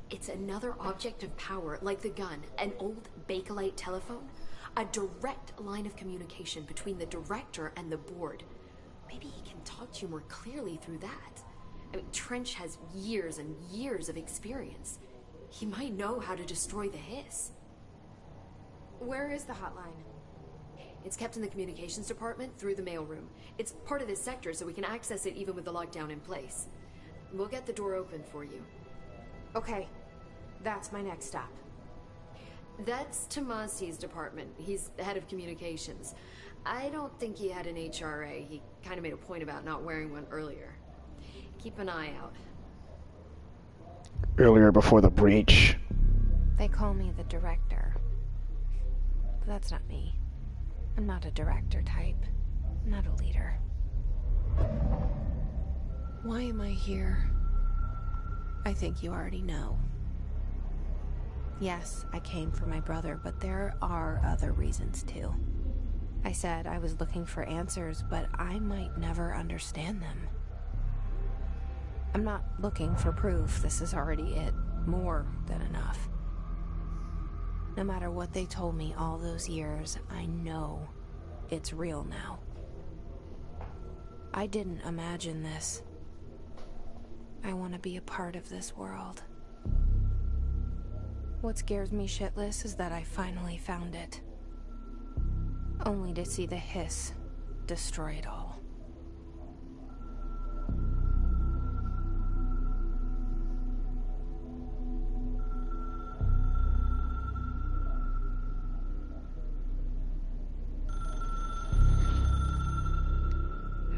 It's another object of power, like the gun. An old Bakelite telephone. A direct line of communication between the director and the board. Maybe he can talk to you more clearly through that. I mean, Trench has years and years of experience. He might know how to destroy the hiss. Where is the hotline? It's kept in the communications department through the mailroom. It's part of this sector, so we can access it even with the lockdown in place. We'll get the door open for you. Okay, that's my next stop. That's Tomasi's department. He's the head of communications. I don't think he had an HRA. He kind of made a point about not wearing one earlier. Keep an eye out. Earlier before the breach. They call me the director. But that's not me. I'm not a director type. I'm not a leader. Why am I here? I think you already know. Yes, I came for my brother, but there are other reasons too. I said I was looking for answers, but I might never understand them. I'm not looking for proof. This is already it. More than enough. No matter what they told me all those years, I know it's real now. I didn't imagine this. I want to be a part of this world. What scares me shitless is that I finally found it. Only to see the hiss destroy it all.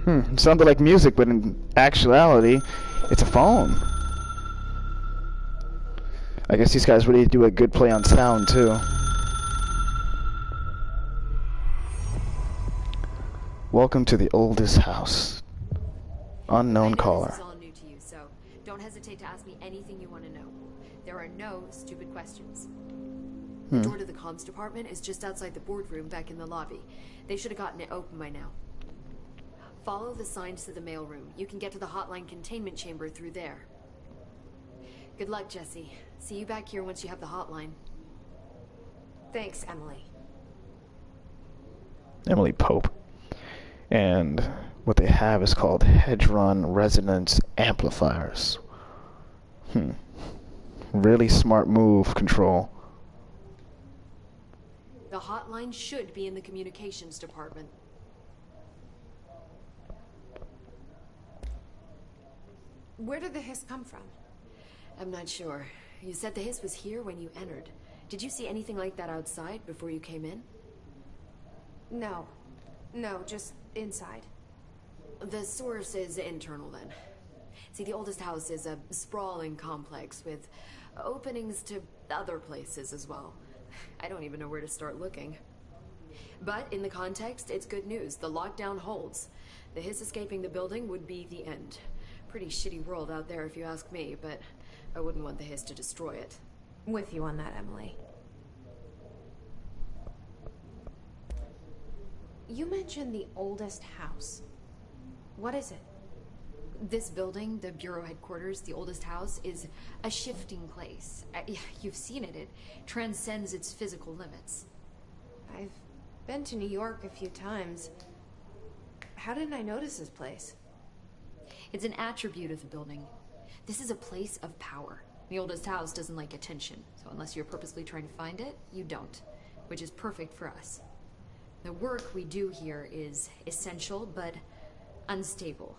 It sounded like music, but in actuality, it's a phone. I guess these guys really do a good play on sound, too. Welcome to the oldest house. Unknown caller. This is all new to you, so don't hesitate to ask me anything you want to know. There are no stupid questions. The door to the comms department is just outside the boardroom back in the lobby. They should have gotten it open by now. Follow the signs to the mailroom. You can get to the hotline containment chamber through there. Good luck, Jesse. See you back here once you have the hotline. Thanks, Emily. Emily Pope. And what they have is called hedge-run resonance amplifiers. Really smart move, Control. The hotline should be in the communications department. Where did the hiss come from? I'm not sure. You said the hiss was here when you entered. Did you see anything like that outside before you came in? No. No, just inside. The source is internal then. See, the oldest house is a sprawling complex with openings to other places as well. I don't even know where to start looking. But in the context, it's good news. The lockdown holds. The hiss escaping the building would be the end. Pretty shitty world out there if you ask me, but I wouldn't want the hiss to destroy it. With you on that, Emily. You mentioned the oldest house. What is it? This building, the Bureau headquarters, the oldest house, is a shifting place. You've seen it. It transcends its physical limits. I've been to New York a few times. How didn't I notice this place? It's an attribute of the building. This is a place of power. The oldest house doesn't like attention, so unless you're purposely trying to find it, you don't, which is perfect for us. The work we do here is essential, but unstable.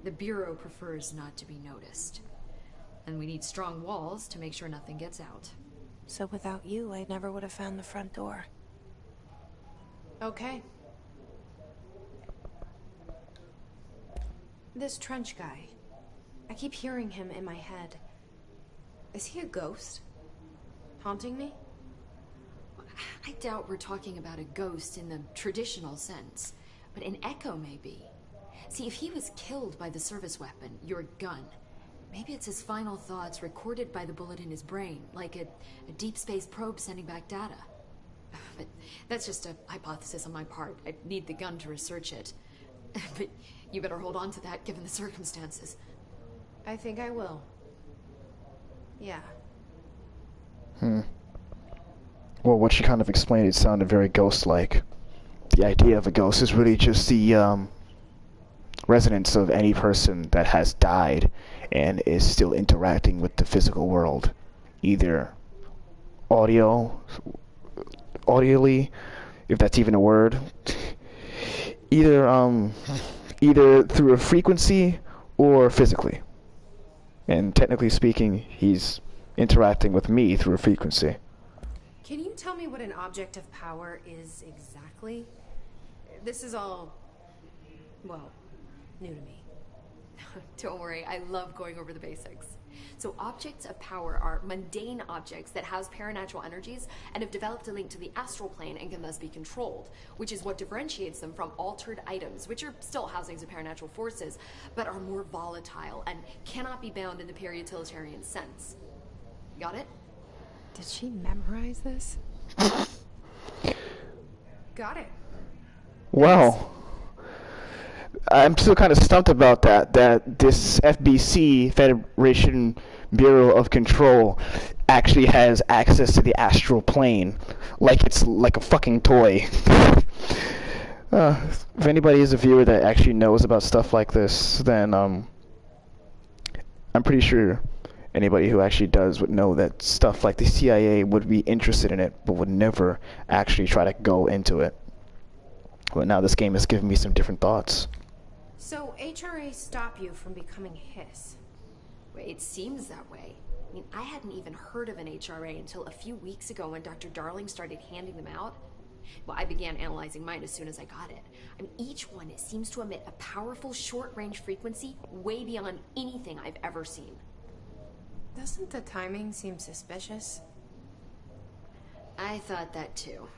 The Bureau prefers not to be noticed. And we need strong walls to make sure nothing gets out. So without you, I never would have found the front door. Okay. This Trench guy. I keep hearing him in my head. Is he a ghost? Haunting me? I doubt we're talking about a ghost in the traditional sense, but an echo maybe. See, if he was killed by the service weapon, your gun, maybe it's his final thoughts recorded by the bullet in his brain, like a deep space probe sending back data. But that's just a hypothesis on my part. I need the gun to research it. But you better hold on to that given the circumstances. I think I will. Yeah. Well, what she kind of explained, it sounded very ghost-like. The idea of a ghost is really just the resonance of any person that has died and is still interacting with the physical world, either audially, if that's even a word, either through a frequency or physically. And technically speaking, he's interacting with me through a frequency. Can you tell me what an object of power is exactly? This is all, well, new to me. Don't worry, I love going over the basics. So objects of power are mundane objects that house paranatural energies and have developed a link to the astral plane and can thus be controlled, which is what differentiates them from altered items, which are still housings of paranatural forces, but are more volatile and cannot be bound in the pure utilitarian sense. Got it? Did she memorize this? Got it. Well, I'm still kind of stumped about that this FBC, Federation Bureau of Control, actually has access to the astral plane, like it's like a fucking toy. If anybody is a viewer that actually knows about stuff like this, then I'm pretty sure anybody who actually does would know that stuff like the CIA would be interested in it, but would never actually try to go into it. But now this game has given me some different thoughts. So HRA stop you from becoming Hiss? It seems that way. I mean, I hadn't even heard of an HRA until a few weeks ago when Dr. Darling started handing them out. Well, I began analyzing mine as soon as I got it. I mean, each one seems to emit a powerful short-range frequency way beyond anything I've ever seen. Doesn't the timing seem suspicious? I thought that too.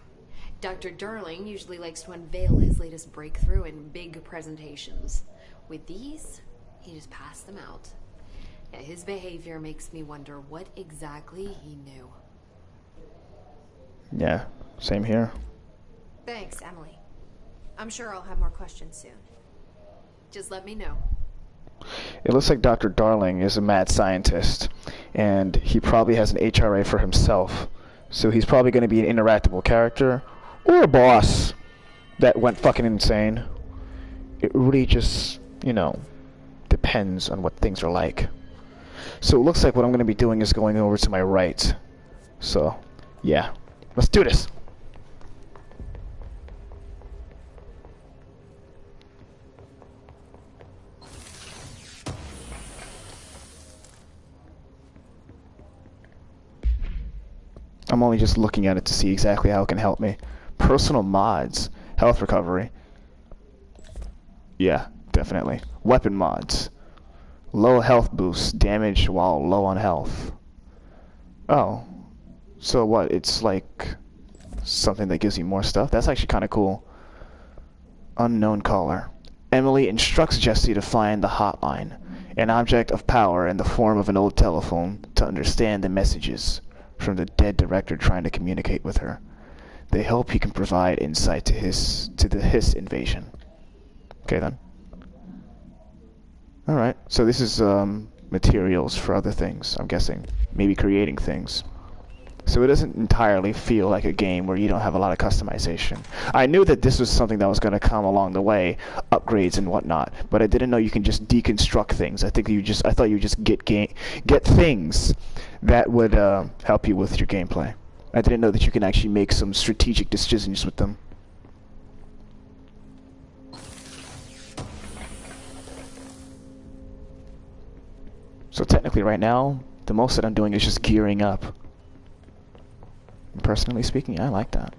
Dr. Darling usually likes to unveil his latest breakthrough in big presentations. With these, he just passed them out. Yeah, his behavior makes me wonder what exactly he knew. Yeah, same here. Thanks, Emily. I'm sure I'll have more questions soon. Just let me know. It looks like Dr. Darling is a mad scientist, and he probably has an HRA for himself. So he's probably going to be an interactable character, or a boss that went fucking insane. It really just, depends on what things are like. So it looks like what I'm going to be doing is going over to my right. So, yeah. Let's do this! I'm only just looking at it to see exactly how it can help me. Personal mods. Health recovery. Yeah, definitely. Weapon mods. Low health boost. Damage while low on health. Oh. So what? It's like something that gives you more stuff? That's actually kind of cool. Unknown caller. Emily instructs Jesse to find the hotline. An object of power in the form of an old telephone to understand the messages from the dead director trying to communicate with her. They hope he can provide insight to the Hiss invasion. Okay then. Alright, so this is materials for other things, I'm guessing. Maybe creating things. So it doesn't entirely feel like a game where you don't have a lot of customization. I knew that this was something that was going to come along the way, upgrades and whatnot, but I didn't know you can just deconstruct things. I thought you just get things that would help you with your gameplay. I didn't know that you can actually make some strategic decisions with them. So technically right now, the most that I'm doing is just gearing up. Personally speaking, I like that.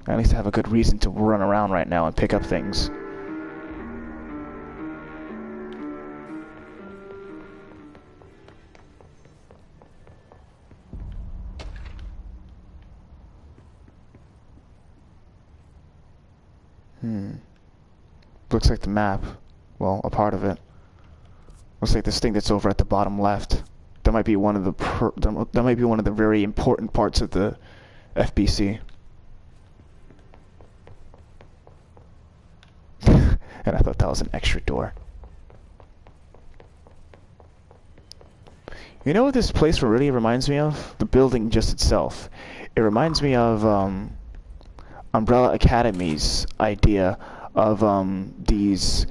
I at least have a good reason to run around right now and pick up things. Looks like the map. Well, a part of it. Looks like this thing that's over at the bottom left. That might be one of the very important parts of the FBC. And I thought that was an extra door. You know what this place really reminds me of? The building just itself. It reminds me of Umbrella Academy's idea of this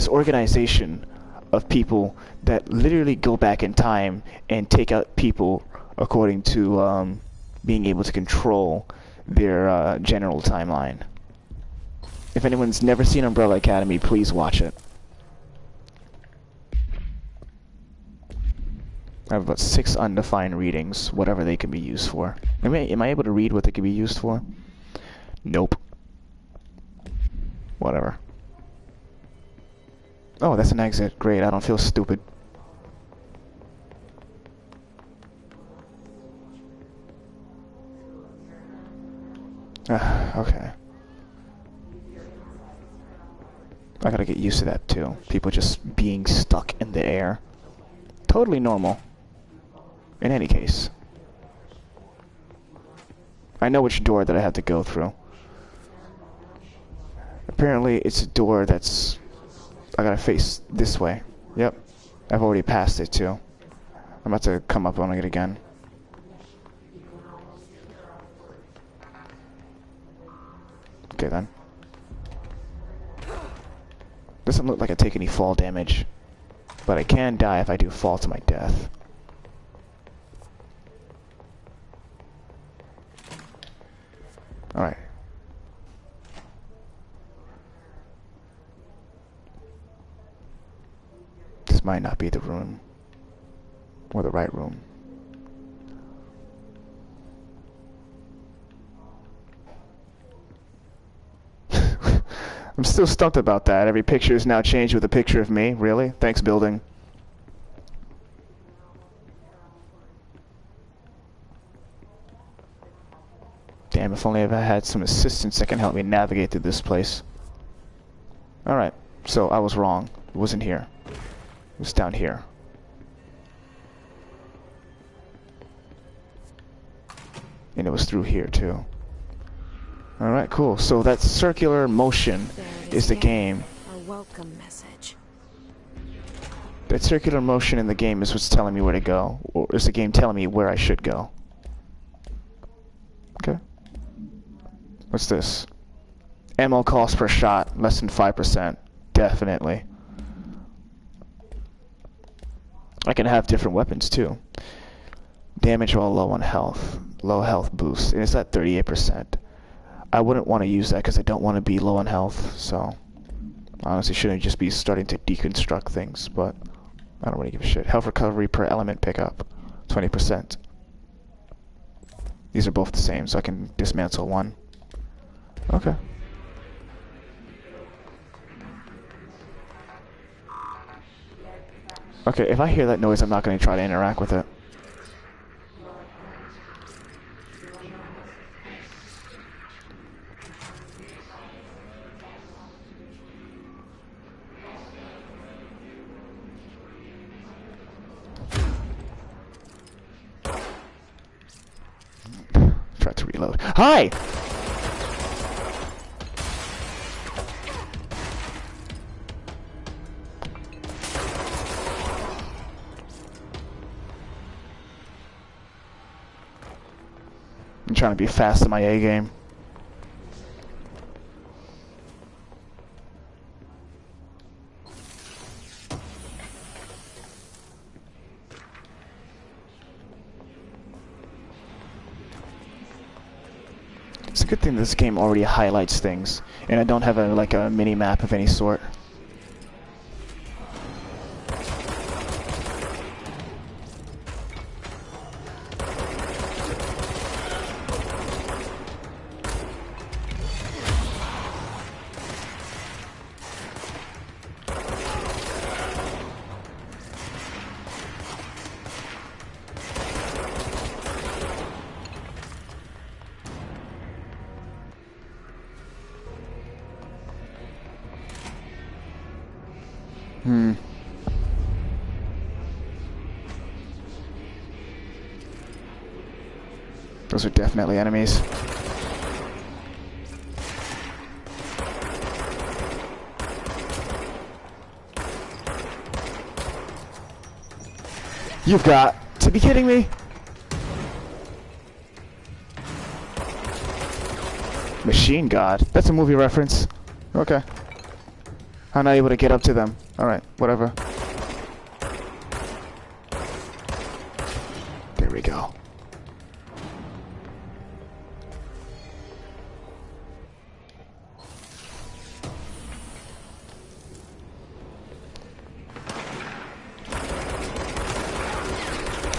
organization of people that literally go back in time and take out people according to being able to control their general timeline. If anyone's never seen Umbrella Academy, please watch it. I have about 6 undefined readings, whatever they can be used for. Am I able to read what they can be used for? Nope. Whatever. Oh, that's an exit. Great, I don't feel stupid. Okay. I gotta get used to that too. People just being stuck in the air. Totally normal. In any case. I know which door that I have to go through. Apparently it's a door that's... I gotta face this way. Yep. I've already passed it too. I'm about to come up on it again. Okay then. Doesn't look like I take any fall damage. But I can die if I do fall to my death. Alright. This might not be the room. Or the right room. I'm still stumped about that. Every picture is now changed with a picture of me. Really? Thanks, building. Damn, if only I had some assistants that can help me navigate through this place. Alright, so I was wrong. It wasn't here. It was down here. And it was through here, too. Alright, cool. So that circular motion is the game. Our welcome message. That circular motion in the game is what's telling me where to go. Or is the game telling me where I should go? Okay. What's this? Ammo cost per shot, less than 5%. Definitely. I can have different weapons too. Damage while low on health. Low health boost. And it's at 38%. I wouldn't want to use that because I don't want to be low on health, so honestly shouldn't just be starting to deconstruct things, but I don't really give a shit. Health recovery per element pickup, 20%. These are both the same, so I can dismantle one. Okay. Okay, if I hear that noise, I'm not going to try to interact with it. Try to reload. Hi! I'm trying to be fast in my A game. It's a good thing this game already highlights things, and I don't have a mini map of any sort. Those are definitely enemies. You've got to be kidding me. Machine God. That's a movie reference. Okay. I'm not able to get up to them. Alright, whatever. There we go.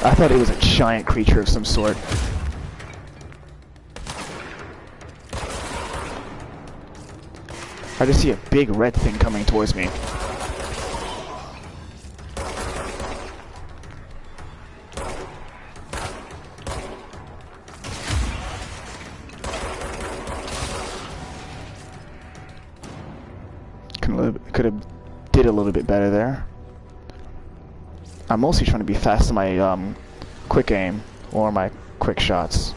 I thought it was a giant creature of some sort. I just see a big red thing coming towards me. Could have did a little bit better there. I'm mostly trying to be fast in my quick aim or my quick shots.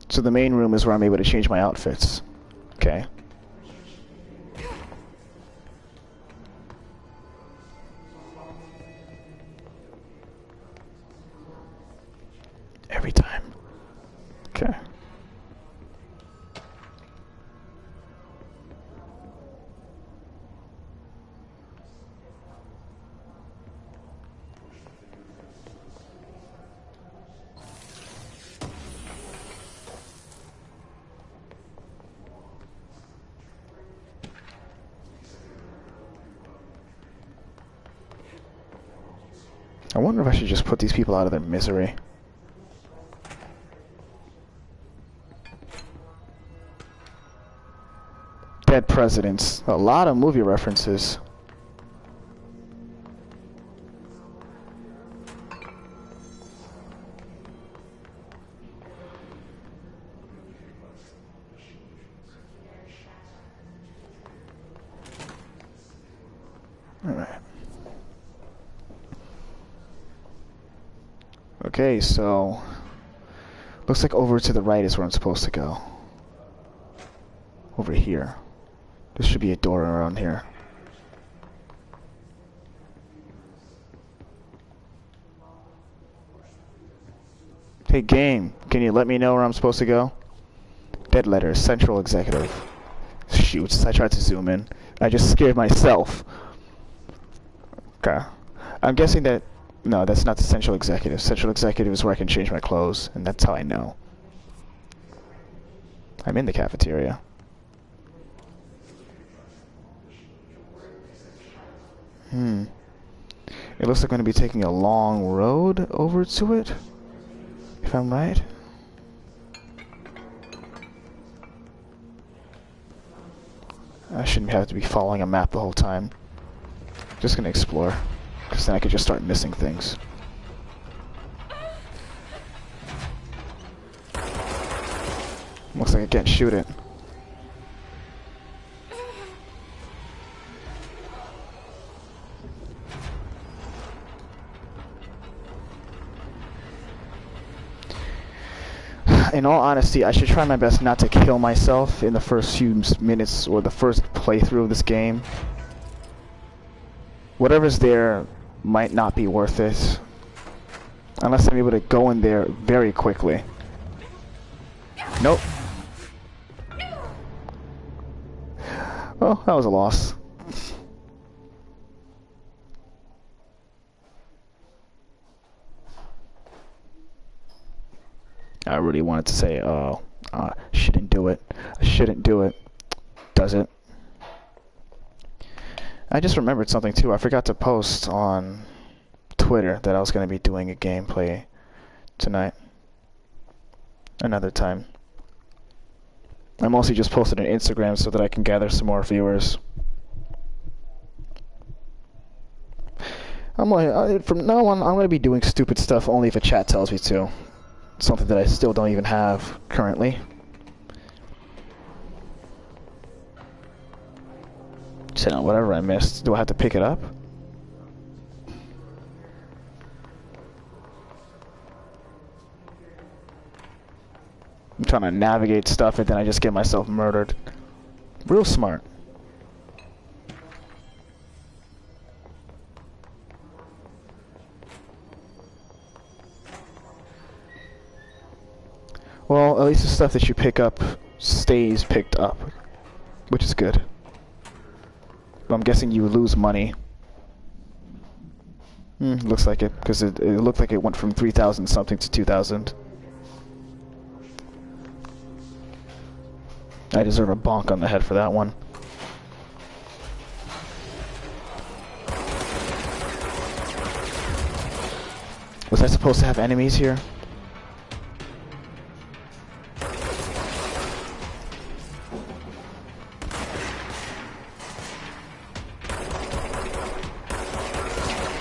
So the main room is where I'm able to change my outfits. Okay. Every time. Okay. I wonder if I should just put these people out of their misery. Dead presidents. A lot of movie references. Alright. Okay, so looks like over to the right is where I'm supposed to go. Over here. There should be a door around here. Hey game, can you let me know where I'm supposed to go? Dead letter, central executive. Shoots, I tried to zoom in. I just scared myself. Okay. I'm guessing that... No, that's not the central executive. Central executive is where I can change my clothes, and that's how I know. I'm in the cafeteria. It looks like I'm going to be taking a long road over to it, if I'm right. I shouldn't have to be following a map the whole time. Just going to explore, because then I could just start missing things. Looks like I can't shoot it. In all honesty, I should try my best not to kill myself in the first few minutes or the first playthrough of this game. Whatever's there might not be worth it. Unless I'm able to go in there very quickly. Nope. Well, that was a loss. I really wanted to say, oh, shouldn't do it. I shouldn't do it. Does it? I just remembered something too. I forgot to post on Twitter that I was going to be doing a gameplay tonight. Another time. I mostly just posted on Instagram so that I can gather some more viewers. From now on, I'm going to be doing stupid stuff only if a chat tells me to. Something that I still don't even have currently. So whatever I missed, do I have to pick it up? I'm trying to navigate stuff and then I just get myself murdered. Real smart. Well, at least the stuff that you pick up stays picked up, which is good. But I'm guessing you lose money. Looks like it, because it looked like it went from 3,000 something to 2,000. I deserve a bonk on the head for that one. Was I supposed to have enemies here?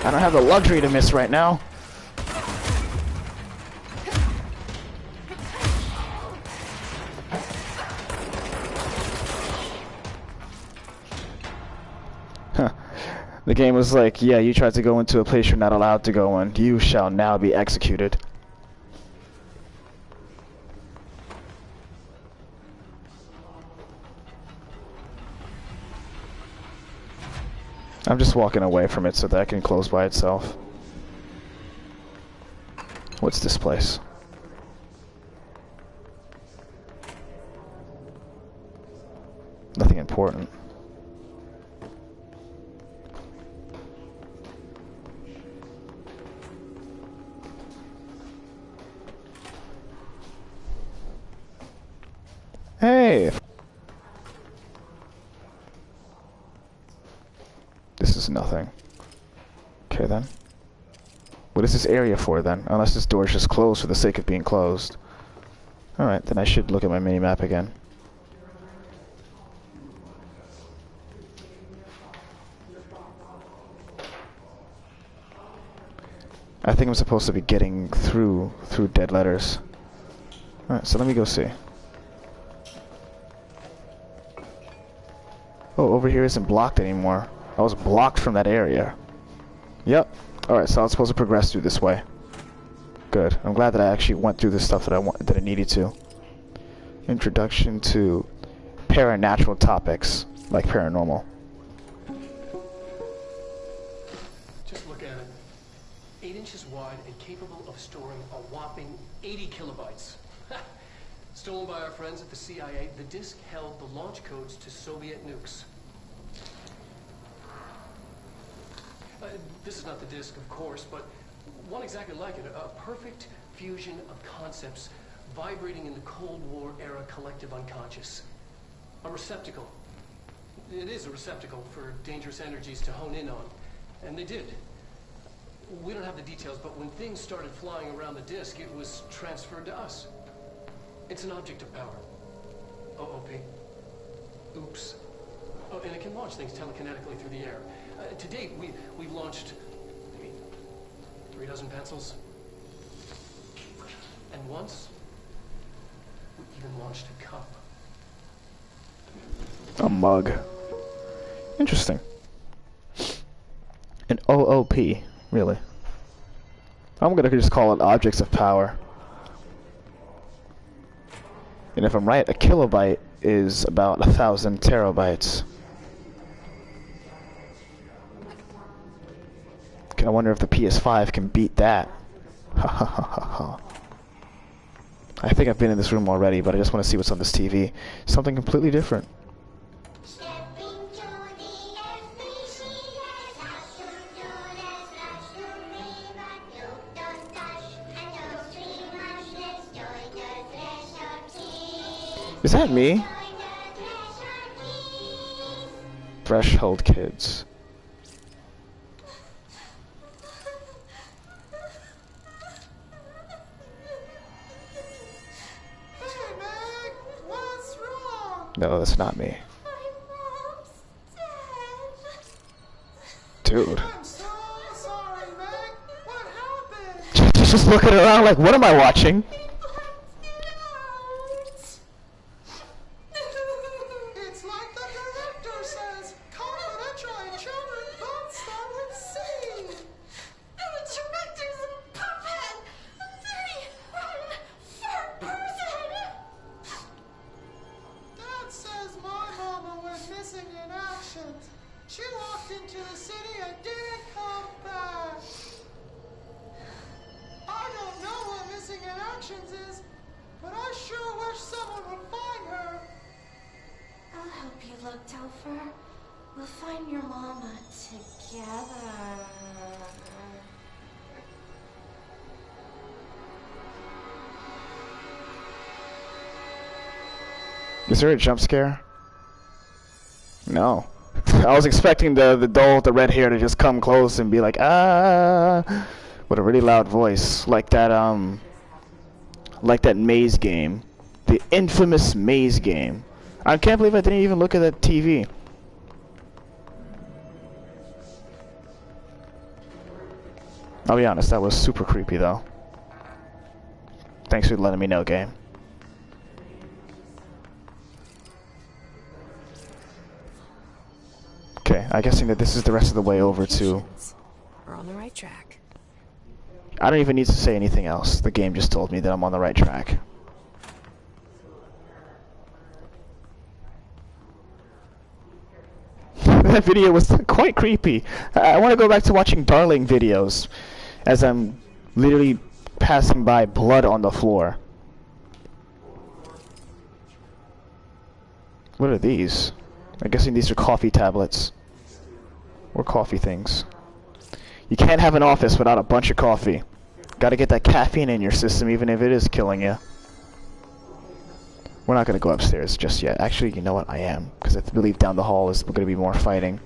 I don't have the luxury to miss right now. Huh. The game was like, yeah, you tried to go into a place you're not allowed to go in. You shall now be executed. I'm just walking away from it so that it can close by itself. What's this place? Nothing important. Hey! This is nothing. Okay then. What is this area for then? Unless this door is just closed for the sake of being closed. Alright, then I should look at my mini-map again. I think I'm supposed to be getting through dead letters. Alright, so let me go see. Oh, over here isn't blocked anymore. I was blocked from that area. Yep. Alright, so I was supposed to progress through this way. Good. I'm glad that I actually went through the stuff that I needed to. Introduction to paranatural topics, like paranormal. Just look at it. 8 inches wide and capable of storing a whopping 80 kilobytes. Stolen by our friends at the CIA, the disk held the launch codes to Soviet nukes. This is not the disk, of course, but one exactly like it. A perfect fusion of concepts vibrating in the Cold War era collective unconscious. A receptacle. It is a receptacle for dangerous energies to hone in on. And they did. We don't have the details, but when things started flying around the disk, it was transferred to us. It's an object of power. OOP. Oops. Oh, and it can launch things telekinetically through the air. To date, we've launched maybe 3 dozen pencils. And once, we even launched a cup. A mug. Interesting. An OOP, really. I'm gonna just call it objects of power. And if I'm right, a kilobyte is about 1,000 terabytes. I wonder if the PS5 can beat that. Ha ha ha ha ha. I think I've been in this room already, but I just want to see what's on this TV. Something completely different. Is that me? Threshold Kids. No, that's not me. Dude. I'm so sorry, Meg. What happened? She's just looking around like, what am I watching? It's like the director says, cover directions is, but I sure wish someone would find her. I'll help you look, Topher. We'll find your mama together. Is there a jump scare? No. I was expecting the doll with the red hair to just come close and be like, ah, with a really loud voice, like that maze game, the infamous maze game. I can't believe I didn't even look at that TV. I'll be honest, that was super creepy though. Thanks for letting me know, game. Okay, I'm guessing that this is the rest of the way over to... We're on the right track. I don't even need to say anything else. The game just told me that I'm on the right track. That video was quite creepy. I want to go back to watching Darling videos as I'm literally passing by blood on the floor. What are these? I'm guessing these are coffee tablets. Or coffee things. You can't have an office without a bunch of coffee. Gotta get that caffeine in your system even if it is killing you. We're not gonna go upstairs just yet. Actually, you know what? I am. Because I believe down the hall is gonna be more fighting.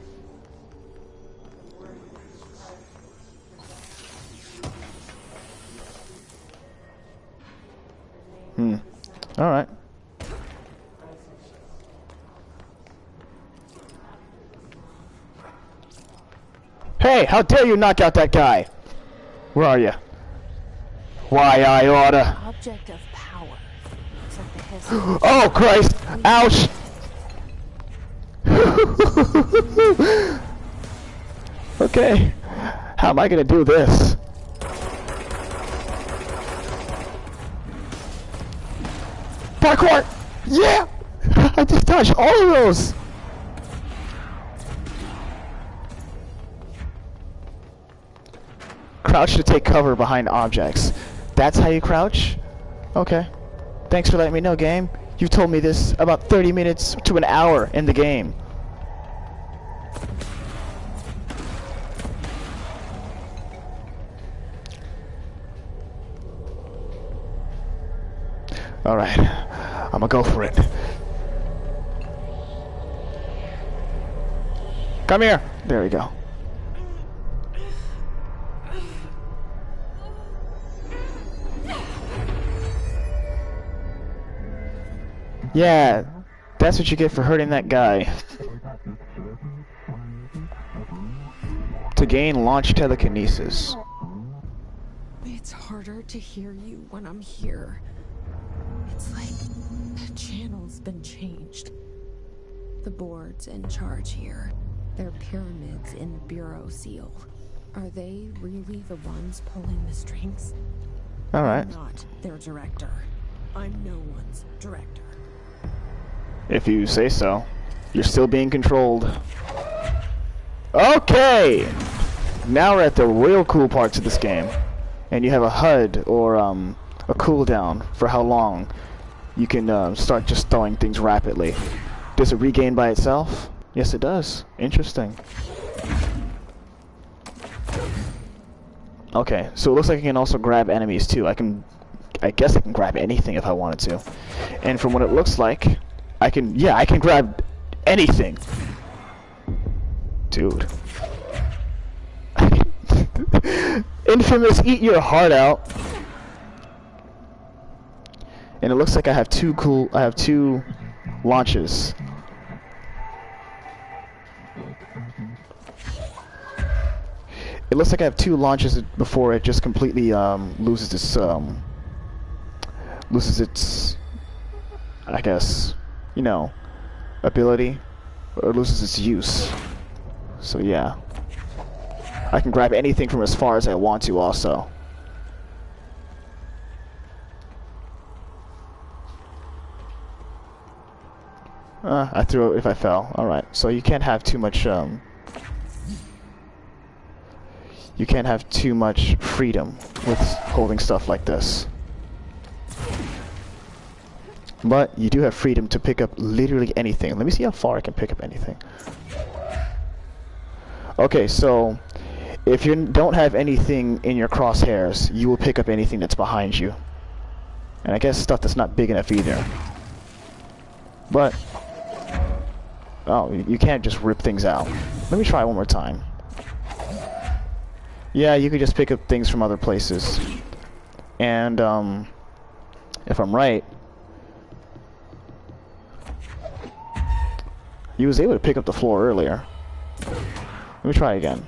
Alright. Hey, how dare you knock out that guy? Where are you? Why I oughta. Object of power. Looks like the hiss. Oh Christ! Ouch! Okay. How am I gonna do this? Parkour! Yeah! I just dodged all of those! Crouch to take cover behind objects. That's how you crouch? Okay. Thanks for letting me know, game. You told me this about 30 minutes to an hour in the game. Alright. I'm gonna go for it. Come here! There we go. Yeah, that's what you get for hurting that guy. To gain launch telekinesis. It's harder to hear you when I'm here. It's like the channel's been changed. The board's in charge here. They're pyramids in the Bureau seal. Are they really the ones pulling the strings? Alright. I'm not their director. I'm no one's director. If you say so. You're still being controlled. Okay! Now we're at the real cool parts of this game. And you have a HUD, or a cooldown, for how long you can start just throwing things rapidly. Does it regain by itself? Yes, it does. Interesting. Okay, so it looks like I can also grab enemies too. I guess I can grab anything if I wanted to. And from what it looks like, I can grab anything. Dude. Infamous, eat your heart out. And it looks like I have two launches. It looks like I have two launches before it just completely loses its I guess, you know, ability, or loses its use. So yeah, I can grab anything from as far as I want to also. I threw it if I fell. Alright, so you can't have too much freedom with holding stuff like this. But you do have freedom to pick up literally anything. Let me see how far I can pick up anything. Okay, so if you don't have anything in your crosshairs, you will pick up anything that's behind you. And I guess stuff that's not big enough either. But, oh, you can't just rip things out. Let me try one more time. Yeah, you could just pick up things from other places. And, if I'm right, he was able to pick up the floor earlier. Let me try again.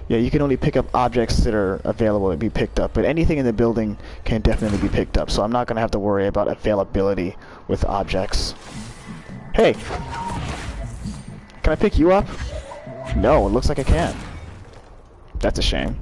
Yeah, you can only pick up objects that are available to be picked up, but anything in the building can definitely be picked up, so I'm not going to have to worry about availability with objects. Hey! Can I pick you up? No, it looks like I can't. That's a shame.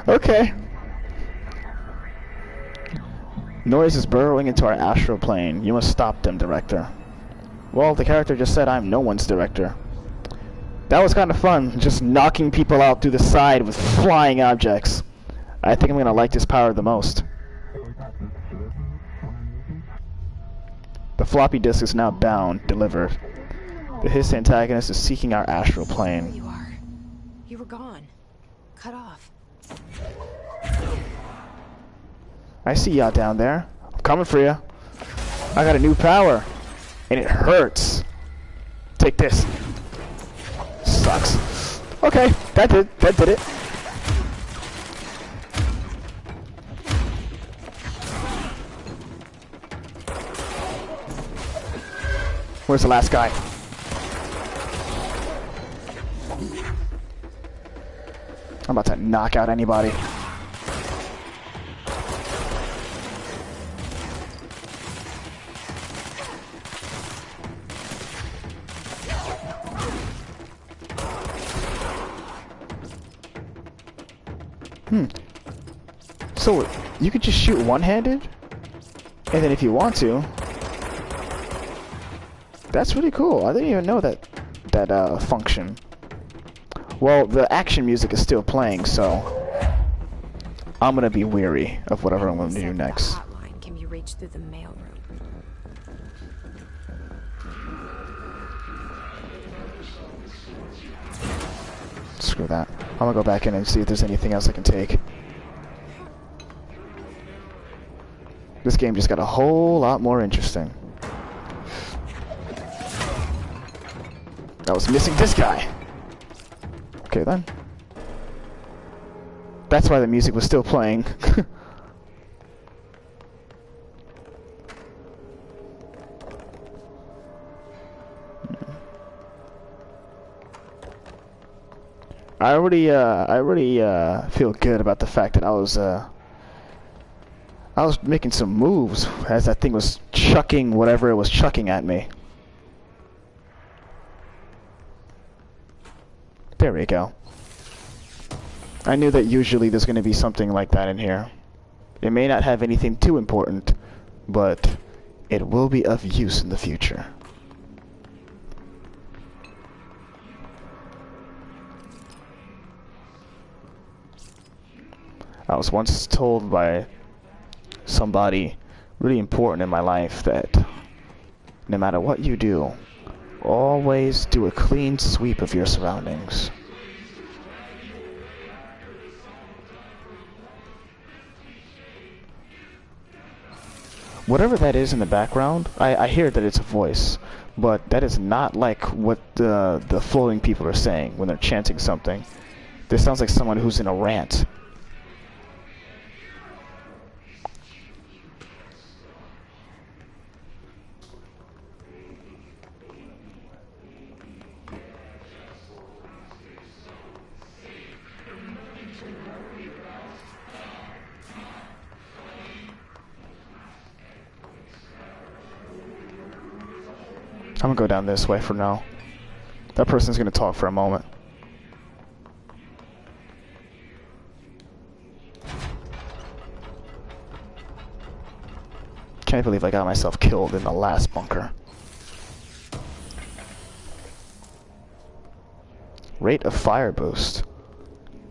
Okay. Noise is burrowing into our astral plane. You must stop them, Director. Well, the character just said I'm no one's director. That was kind of fun, just knocking people out through the side with flying objects. I think I'm gonna like this power the most. The floppy disk is now bound, delivered. His antagonist is seeking our astral plane. There you are. You were gone. Cut off. I see y'all down there. I'm coming for you. I got a new power. And it hurts. Take this. Sucks. Okay, that did it. Where's the last guy? I'm about to knock out anybody. So, you could just shoot one-handed? And then if you want to... That's really cool. I didn't even know that function. Well, the action music is still playing, so... I'm gonna be weary of whatever I'm gonna do next. The hotline can be reached through the mailroom. Screw that. I'm gonna go back in and see if there's anything else I can take. This game just got a whole lot more interesting. I was missing this guy. Okay then. That's why the music was still playing. I already feel good about the fact that I was making some moves as that thing was chucking whatever it was chucking at me. There we go. I knew that usually there's going to be something like that in here. It may not have anything too important, but it will be of use in the future. I was once told by somebody really important in my life that no matter what you do, always do a clean sweep of your surroundings. Whatever that is in the background, I hear that it's a voice, but that is not like what the floating people are saying when they're chanting something. This sounds like someone who's in a rant. I'm gonna go down this way for now. That person's gonna talk for a moment. Can't believe I got myself killed in the last bunker. Rate of fire boost.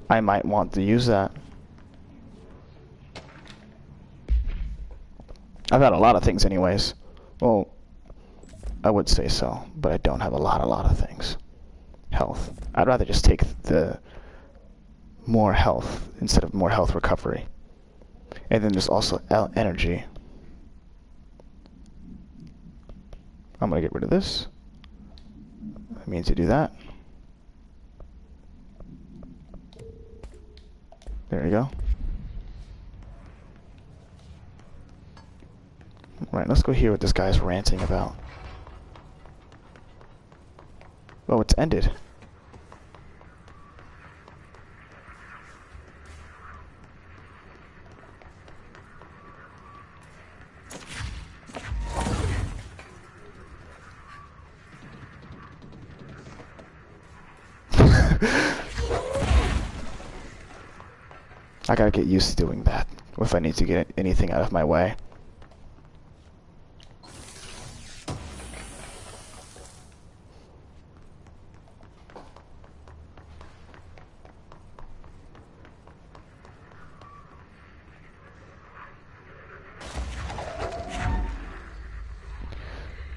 I might want to use that. I've had a lot of things anyways. Well, I would say so, but I don't have a lot of things. Health. I'd rather just take the more health instead of more health recovery. And then there's also energy. I'm gonna get rid of this. That means to do that. There we go. Right, let's go hear what this guy's ranting about. Oh, it's ended. I gotta get used to doing that if I need to get anything out of my way.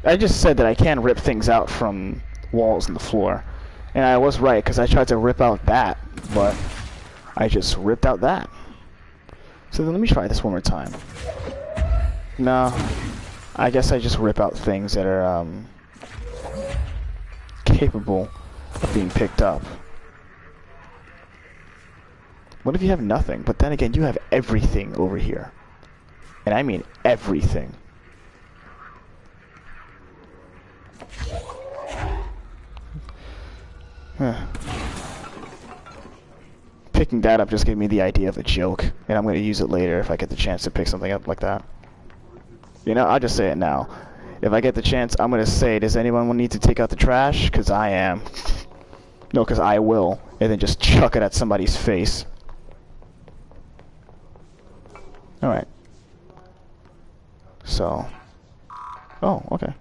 I just said that I can rip things out from walls and the floor. And I was right, because I tried to rip out that, but I just ripped out that. So then let me try this one more time. No, I guess I just rip out things that are capable of being picked up. What if you have nothing? But then again, you have everything over here. And I mean everything. Picking that up just gave me the idea of a joke, and I'm going to use it later if I get the chance to pick something up like that. You know, I'll just say it now. If I get the chance, I'm going to say, does anyone need to take out the trash? Because I am. No, because I will. And then just chuck it at somebody's face. Alright. So. Oh, okay.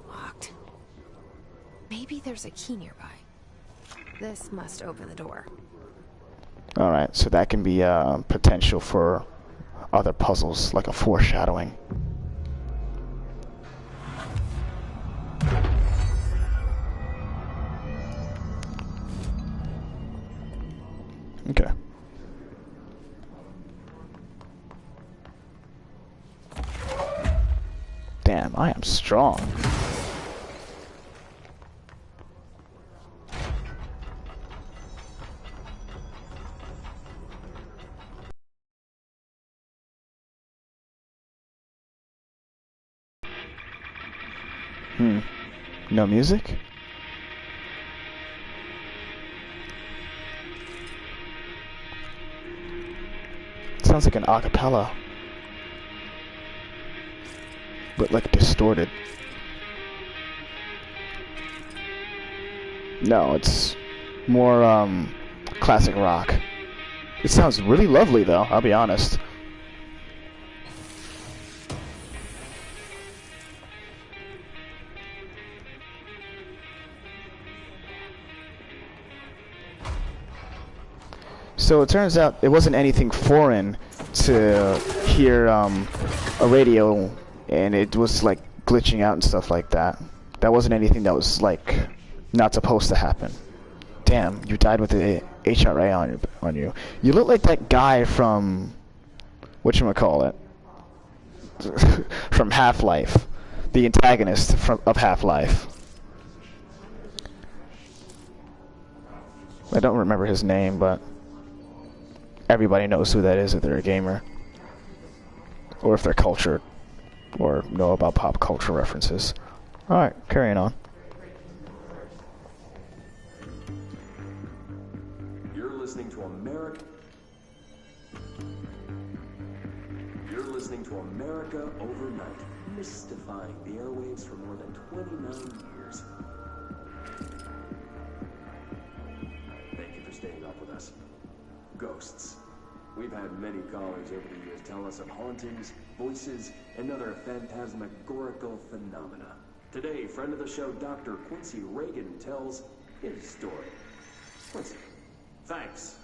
Locked. Maybe there's a key nearby. This must open the door. Alright, so that can be potential for other puzzles, like a foreshadowing. Okay. Damn, I am strong. No music? Sounds like an acapella, but like distorted. No, it's more classic rock. It sounds really lovely though, I'll be honest. So it turns out it wasn't anything foreign to hear a radio and it was like glitching out and stuff like that. That wasn't anything that was like not supposed to happen. Damn, you died with the HRA on you. You look like that guy from whatchamacallit? From Half-Life. The antagonist of Half-Life. I don't remember his name, but everybody knows who that is if they're a gamer. Or if they're cultured. Or know about pop culture references. Alright, carrying on. You're listening to America. You're listening to America Overnight, mystifying the airwaves for more than 29 years. Thank you for staying up with us. Ghosts. We've had many callers over the years tell us of hauntings, voices, and other phantasmagorical phenomena. Today, friend of the show, Dr. Quincy Reagan tells his story. Quincy, thanks.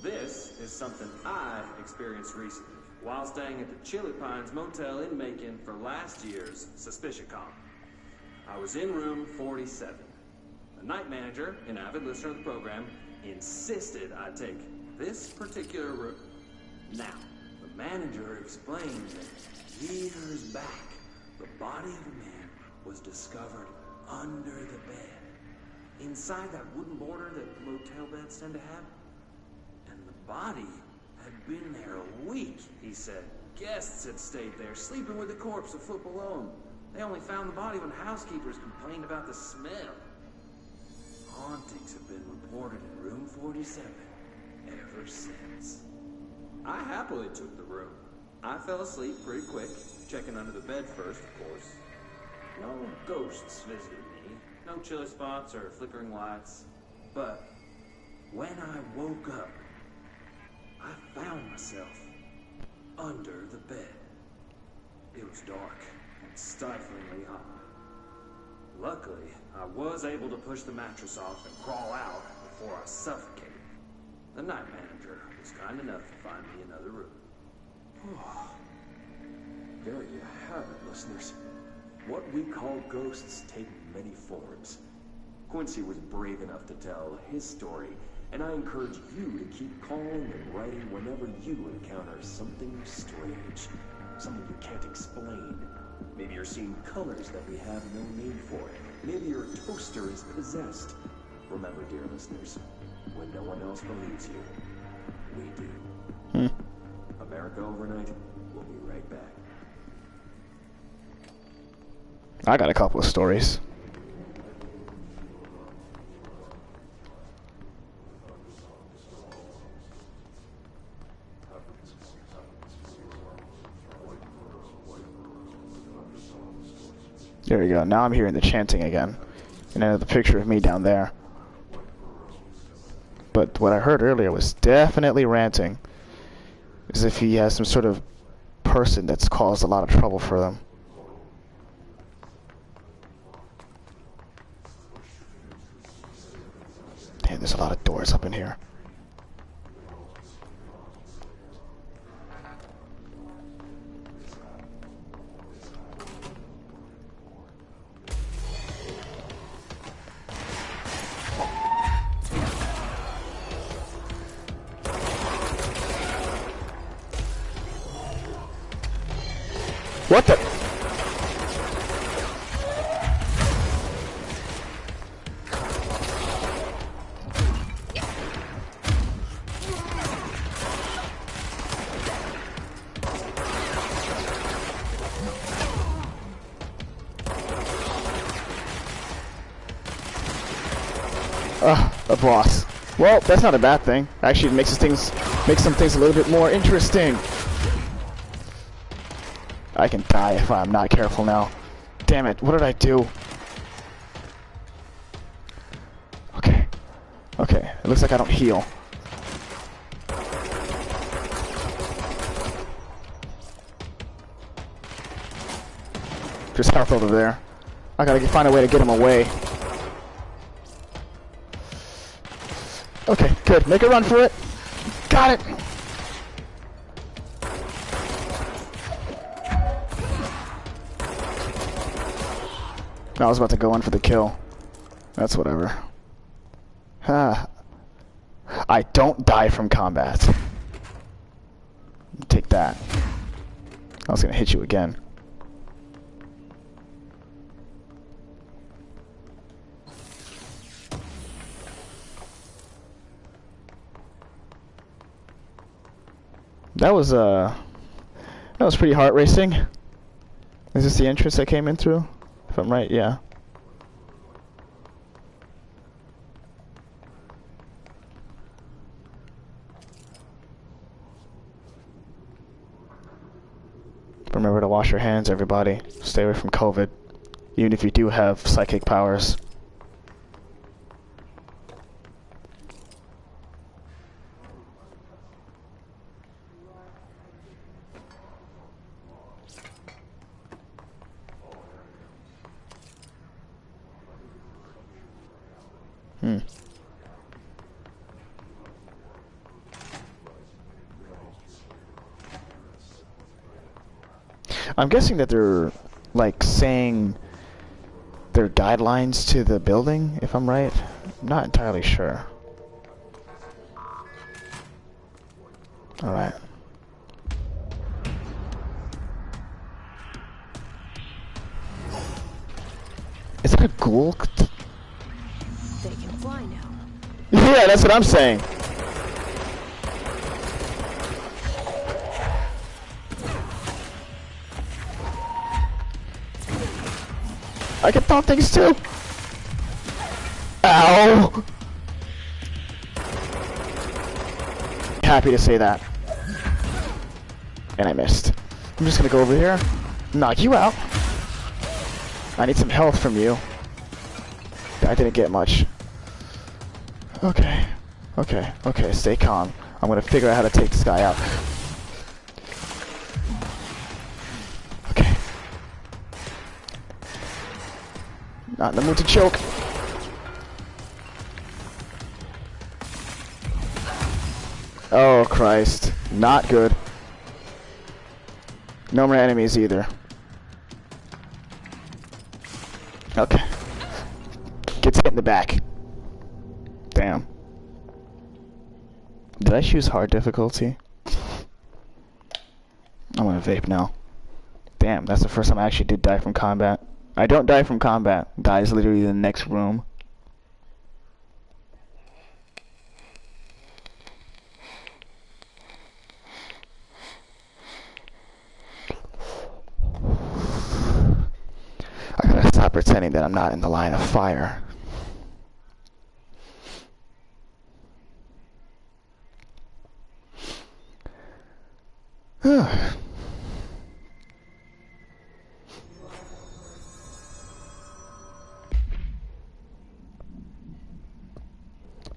This is something I've experienced recently while staying at the Chili Pines Motel in Macon for last year's SuspiciaCon. I was in room 47. The night manager, an avid listener of the program, insisted I take this particular room. Now, the manager explained that years back, the body of a man was discovered under the bed, inside that wooden border that motel beds tend to have. And the body had been there a week, he said. Guests had stayed there, sleeping with the corpse a foot below them. They only found the body when housekeepers complained about the smell. Hauntings have been reported in room 47 ever since. I happily took the room. I fell asleep pretty quick, checking under the bed first, of course. No ghosts visited me, no chilly spots or flickering lights. But when I woke up, I found myself under the bed. It was dark and stiflingly hot. Luckily, I was able to push the mattress off and crawl out before I suffocated. The night manager was kind enough to find me another room. There you have it, listeners. What we call ghosts take many forms. Quincy was brave enough to tell his story, and I encourage you to keep calling and writing whenever you encounter something strange, something you can't explain. Maybe you're seeing colors that we have no name for. Maybe your toaster is possessed. Remember, dear listeners, when no one else believes you, we do. America Overnight, we'll be right back. I got a couple of stories. There we go. Now I'm hearing the chanting again. And I have the picture of me down there. But what I heard earlier was definitely ranting. As if he has some sort of person that's caused a lot of trouble for them. Damn, there's a lot of doors up in here. What the? A boss. Well, that's not a bad thing. Actually, it makes some things a little bit more interesting. I can die if I'm not careful now. Damn it, what did I do? Okay. Okay, it looks like I don't heal. There's health over there. I gotta find a way to get him away. Okay, good. Make a run for it. Got it! I was about to go in for the kill. That's whatever. I don't die from combat. Take that. I was gonna hit you again. That was pretty heart racing. Is this the entrance I came in through? If I'm right, yeah. Remember to wash your hands, everybody. Stay away from COVID, even if you do have psychic powers. I'm guessing that they're like saying their guidelines to the building, if I'm right. I'm not entirely sure. Alright. Is that a ghoul? They can fly now. Yeah, that's what I'm saying. I can throw things too. Ow! Happy to say that. And I missed. I'm just gonna go over here, knock you out. I need some health from you. I didn't get much. Okay. Okay. Okay, stay calm. I'm gonna figure out how to take this guy out. Okay. Not in the mood to choke. Oh, Christ. Not good. No more enemies either. Okay. Gets hit in the back. Damn. Did I choose hard difficulty? I'm gonna vape now. Damn, that's the first time I actually did die from combat. I don't die from combat. Dies literally in the next room. I gotta stop pretending that I'm not in the line of fire.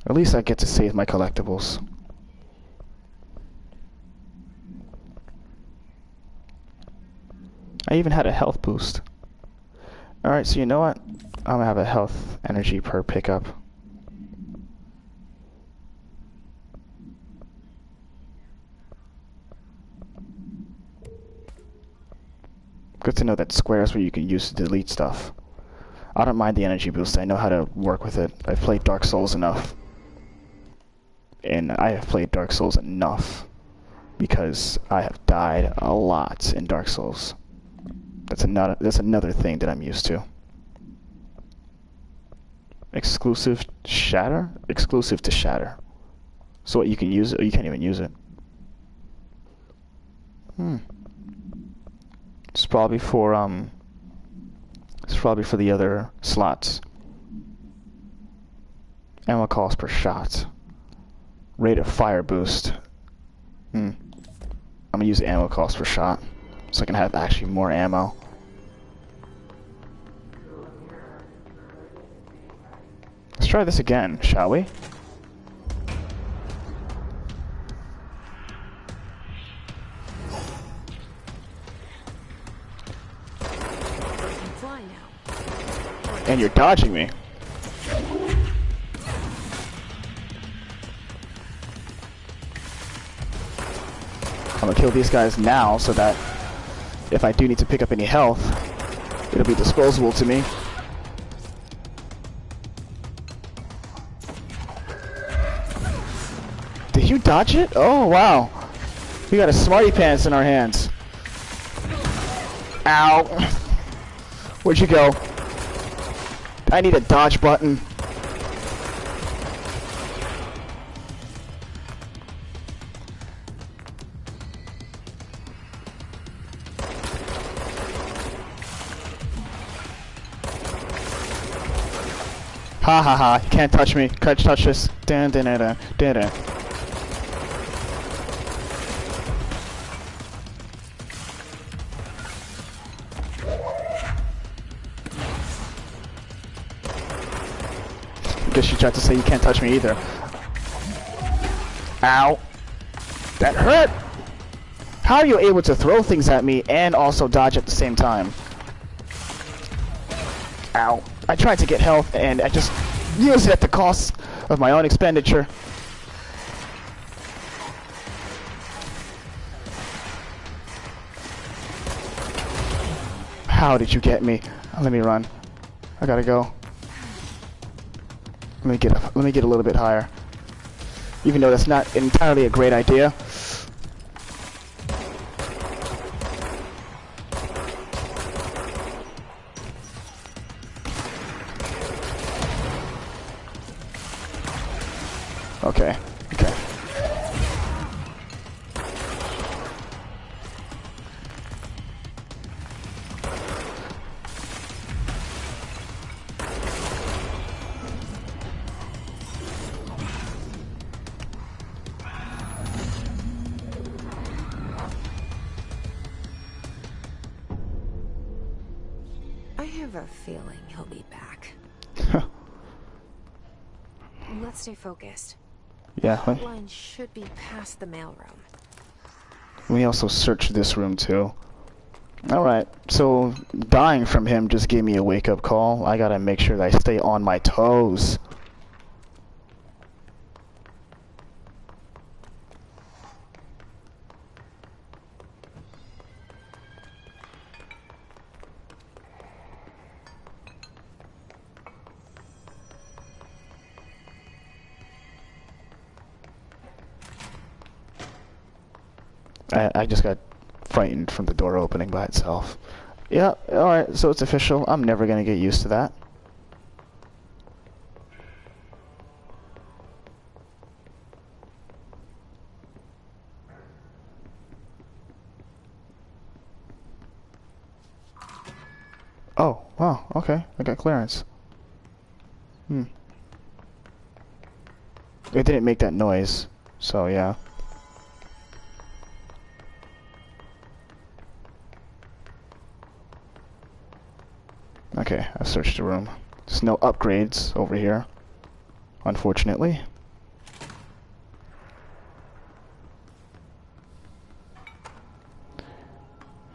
At least I get to save my collectibles. I even had a health boost. Alright, so you know what? I'm gonna have a health energy per pickup. Good to know that squares where you can use to delete stuff. I don't mind the energy boost. I know how to work with it. I've played Dark Souls enough. And I have played Dark Souls enough because I have died a lot in Dark Souls. That's another thing that I'm used to. Exclusive shatter? Exclusive to shatter. So what, you can use it or you can't even use it? It's probably for the other slots. Ammo cost per shot. Rate of fire boost. I'm gonna use ammo cost per shot, so I can have actually more ammo. Let's try this again, shall we? Fly now. And you're dodging me. I'm gonna kill these guys now so that if I do need to pick up any health, it'll be disposable to me. Did you dodge it? Oh, wow. We got a smarty pants in our hands. Ow. Where'd you go? I need a dodge button. Ha ha ha, you can't touch me. Can't touch this. Dun, dun, dun, dun, dun, dun. Guess you tried to say you can't touch me either. Ow. That hurt! How are you able to throw things at me and also dodge at the same time? Ow. I tried to get health and I just use it at the cost of my own expenditure. How did you get me? Let me run. I gotta go. Let me get a little bit higher. Even though that's not entirely a great idea. Okay. Okay. I have a feeling he'll be back. Let's stay focused. Yeah. The line should be past the mailroom. We also searched this room too. Alright, so dying from him just gave me a wake-up call. I gotta make sure that I stay on my toes. I just got frightened from the door opening by itself. Yeah, alright, so it's official. I'm never gonna get used to that. Oh, wow, okay. I got clearance. It didn't make that noise, so yeah. Okay, I've searched the room. There's no upgrades over here, unfortunately.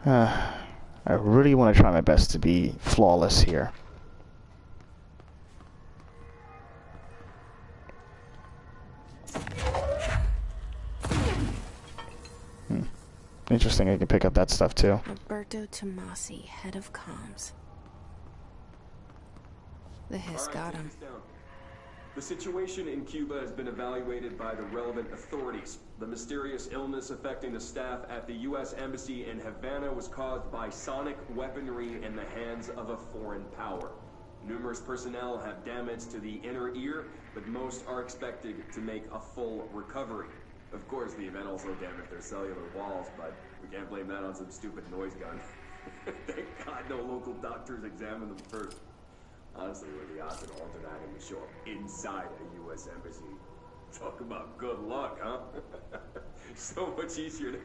I really want to try my best to be flawless here. Interesting, I can pick up that stuff too. Roberto Tomasi, head of comms. The hiss got him. The situation in Cuba has been evaluated by the relevant authorities. The mysterious illness affecting the staff at the U.S. Embassy in Havana was caused by sonic weaponry in the hands of a foreign power. Numerous personnel have damage to the inner ear, but most are expected to make a full recovery. Of course, the event also damaged their cellular walls, but we can't blame that on some stupid noise gun. Thank God no local doctors examined them first. Honestly, what are the odds that alternate him to show up inside a U.S. embassy? Talk about good luck, huh? So much easier to...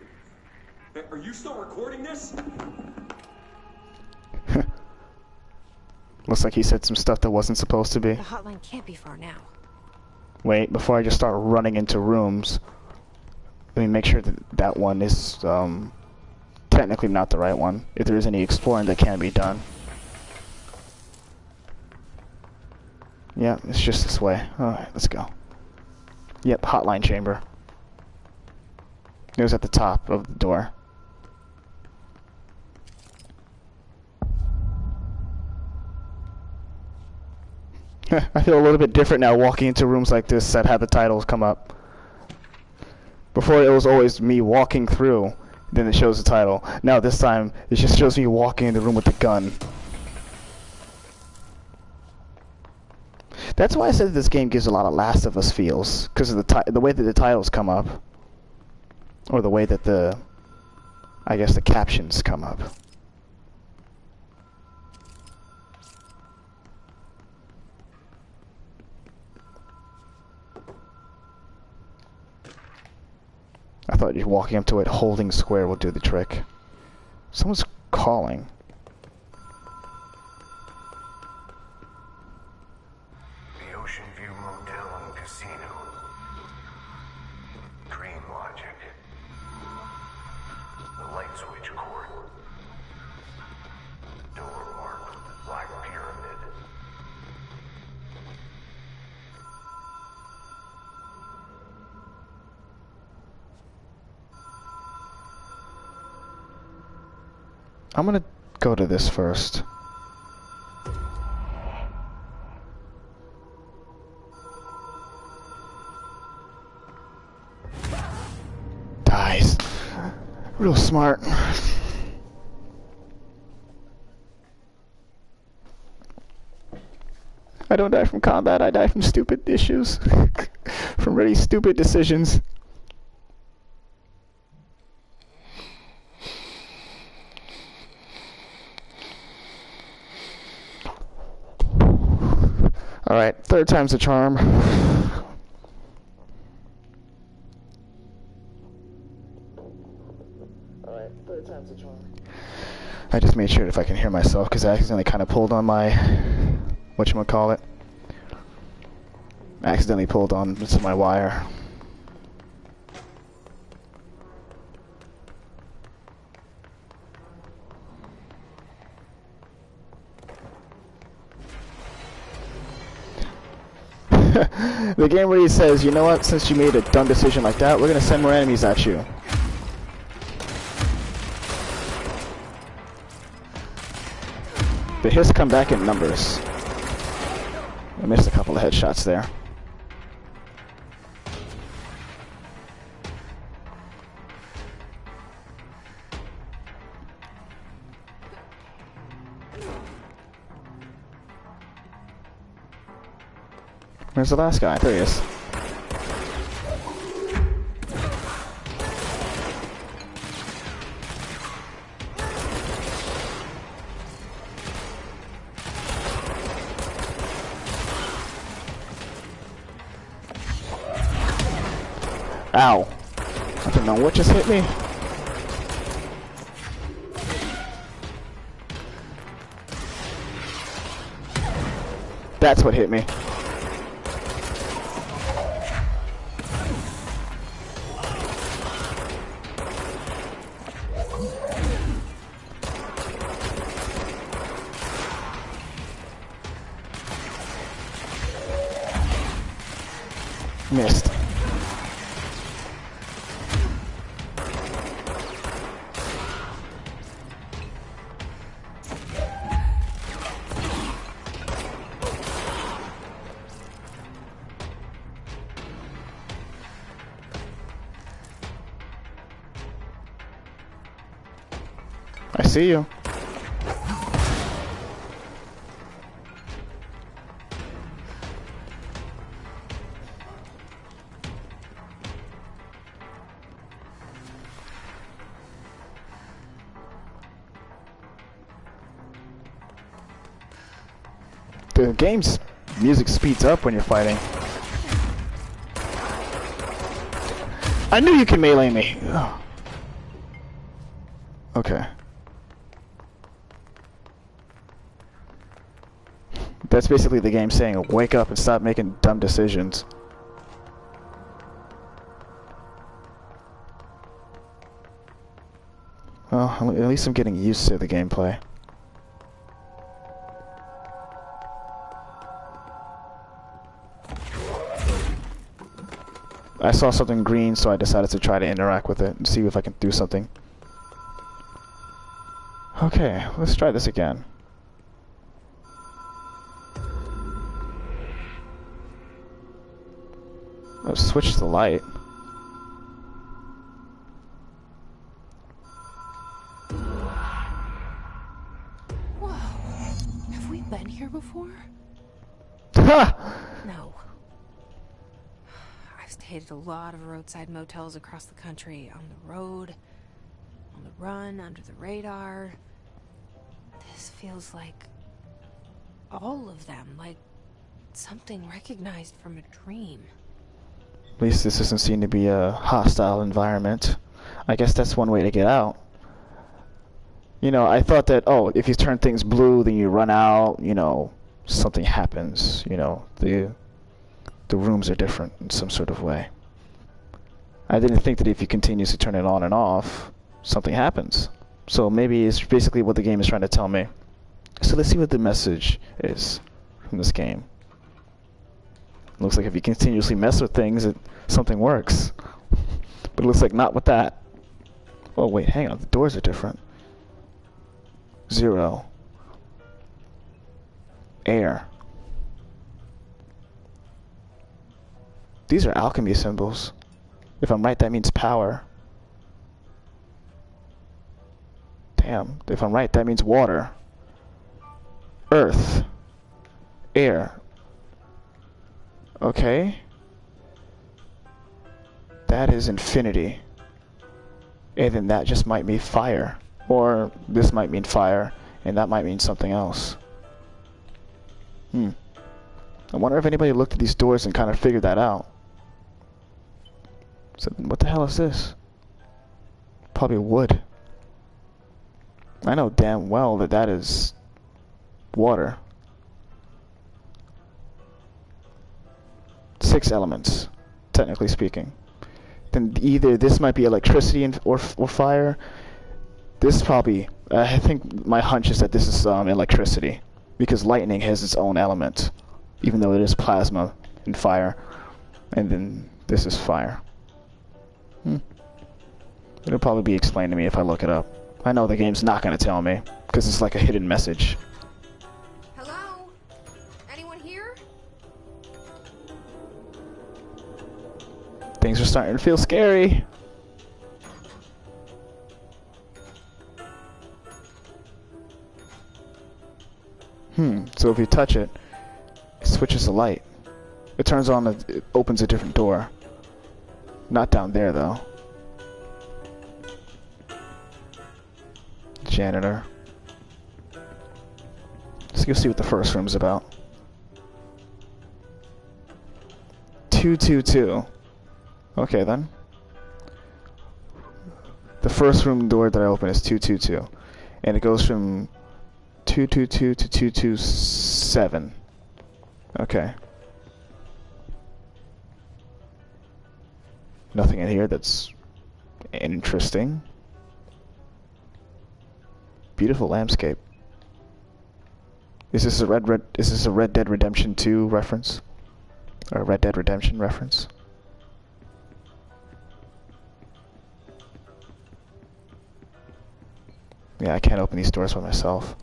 Hey, are you still recording this? Looks like he said some stuff that wasn't supposed to be. The hotline can't be far now. Wait, before I just start running into rooms, let me make sure that that one is technically not the right one. If there is any exploring that can be done. Yeah, it's just this way. Alright, let's go. Yep, hotline chamber. It was at the top of the door. I feel a little bit different now walking into rooms like this that have the titles come up. Before it was always me walking through, then it shows the title. Now this time, it just shows me walking in the room with the gun. That's why I said this game gives a lot of Last of Us feels, because of the way that the titles come up, or the way that I guess the captions come up. I thought just walking up to it, holding square will do the trick. Someone's calling. I'm gonna go to this first. Dies. Real smart. I don't die from combat, I die from stupid issues. From really stupid decisions. Alright, third time's the charm. Alright, third time's the charm. I just made sure if I can hear myself because I accidentally kind of pulled on my... whatchamacallit. I accidentally pulled on some of my wire. The game really says, you know what, since you made a dumb decision like that, we're gonna send more enemies at you. The hits come back in numbers. I missed a couple of headshots there. Where's the last guy? There he is. Ow. I don't know what just hit me. That's what hit me. Missed. I see you. The game's music speeds up when you're fighting. I knew you could melee me. Ugh. Okay. That's basically the game saying, wake up and stop making dumb decisions. Well, at least I'm getting used to the gameplay. I saw something green, so I decided to try to interact with it and see if I can do something. Okay, let's try this again. Oh, switch the light. Whoa. Have we been here before? Ha! No. I've stayed at a lot of roadside motels across the country. On the road, on the run, under the radar. This feels like all of them. Like something recognized from a dream. At least this doesn't seem to be a hostile environment. I guess that's one way to get out. You know, I thought that, oh, if you turn things blue, then you run out, you know, something happens, you know, the rooms are different in some sort of way. I didn't think that if you continuously turn it on and off, something happens. So maybe it's basically what the game is trying to tell me. So let's see what the message is from this game. Looks like if you continuously mess with things, something works. But it looks like not with that. Oh wait, hang on, the doors are different. 0. Air. These are alchemy symbols. If I'm right, that means power. Damn, if I'm right, that means water. Earth. Air. Okay. That is infinity. And then that just might mean fire. Or this might mean fire, and that might mean something else. I wonder if anybody looked at these doors and kind of figured that out. So, what the hell is this? Probably wood. I know damn well that that is water. 6 elements, technically speaking. Then either this might be electricity or fire. This probably, I think my hunch is that this is electricity, because lightning has its own element, even though it is plasma and fire. And then this is fire. It'll probably be explained to me if I look it up. I know the game's not going to tell me, because it's like a hidden message. Hello? Anyone here? Things are starting to feel scary. So if you touch it, it switches the light. It turns on, it opens a different door. Not down there, though. Janitor. Let's go see what the first room's about. 222. Okay, then. The first room door that I open is 222. And it goes from 222 to 227. Okay. Nothing in here that's interesting. Beautiful landscape. Is this a Red Dead Redemption 2 reference? Or a Red Dead Redemption reference? Yeah, I can't open these doors by myself.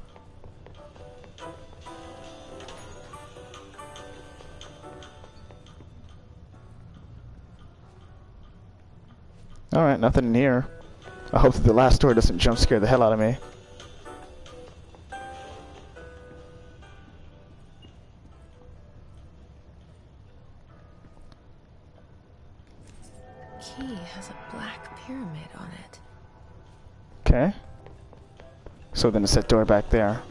Alright, nothing in here. I hope that the last door doesn't jump scare the hell out of me. Key has a black pyramid on it. Okay. So then it's that door back there.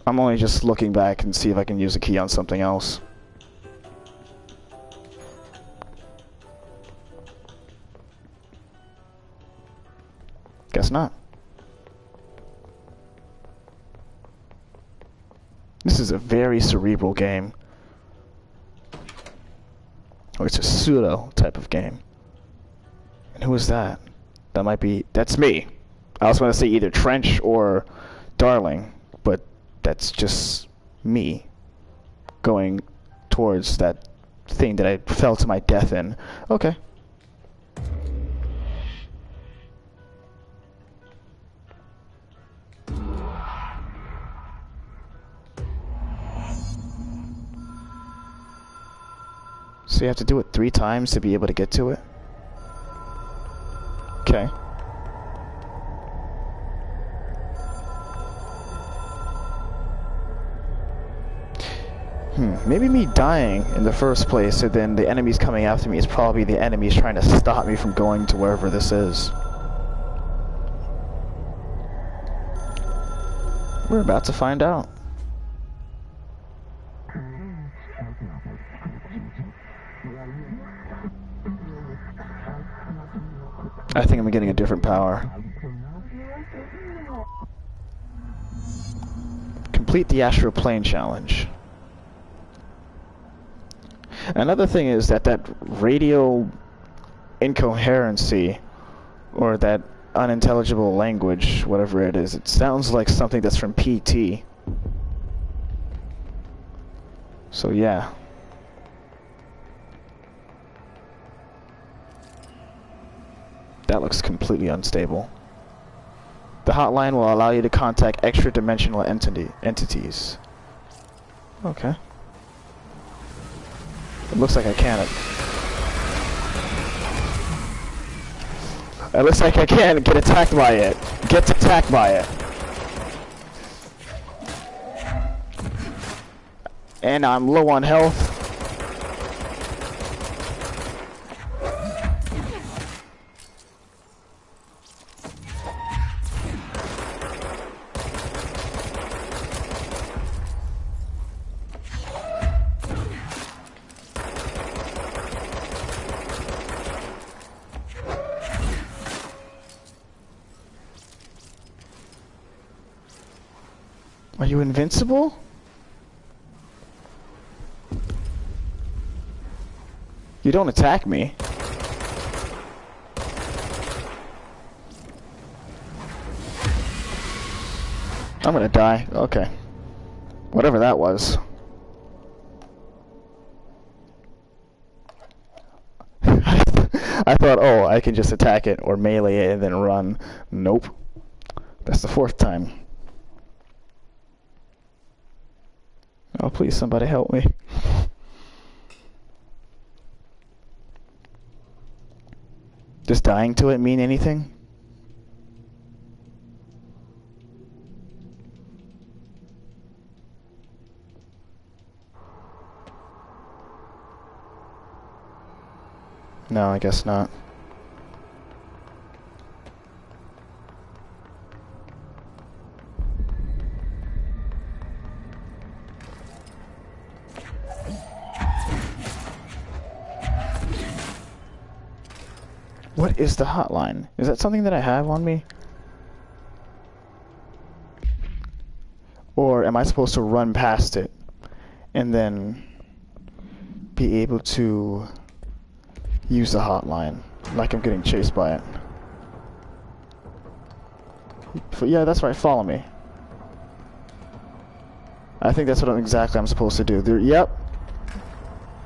I'm only just looking back and see if I can use a key on something else. Guess not. This is a very cerebral game. Or it's a pseudo type of game. And who is that? That might be... That's me. I was going to say either Trench or Darling, but that's just me going towards that thing that I fell to my death in. Okay. So you have to do it 3 times to be able to get to it? Okay. Maybe me dying in the first place and then the enemies coming after me is probably the enemies trying to stop me from going to wherever this is. We're about to find out. I think I'm getting a different power. Complete the astral plane challenge. Another thing is that radio incoherency, or that unintelligible language, whatever it is, it sounds like something that's from PT. So yeah. That that looks completely unstable. The hotline will allow you to contact extra-dimensional entities. Okay. It looks like I can't. It looks like I can get attacked by it. Get attacked by it. And I'm low on health. Are you invincible? You don't attack me. I'm gonna die. Okay. Whatever that was. I thought, oh, I can just attack it or melee it and then run. Nope. That's the fourth time. Oh, please, somebody help me. Does dying to it mean anything? No, I guess not. What is the hotline? Is that something that I have on me? Or am I supposed to run past it and then be able to use the hotline like I'm getting chased by it? Yeah, that's right, follow me. I think that's what exactly I'm supposed to do. Yep.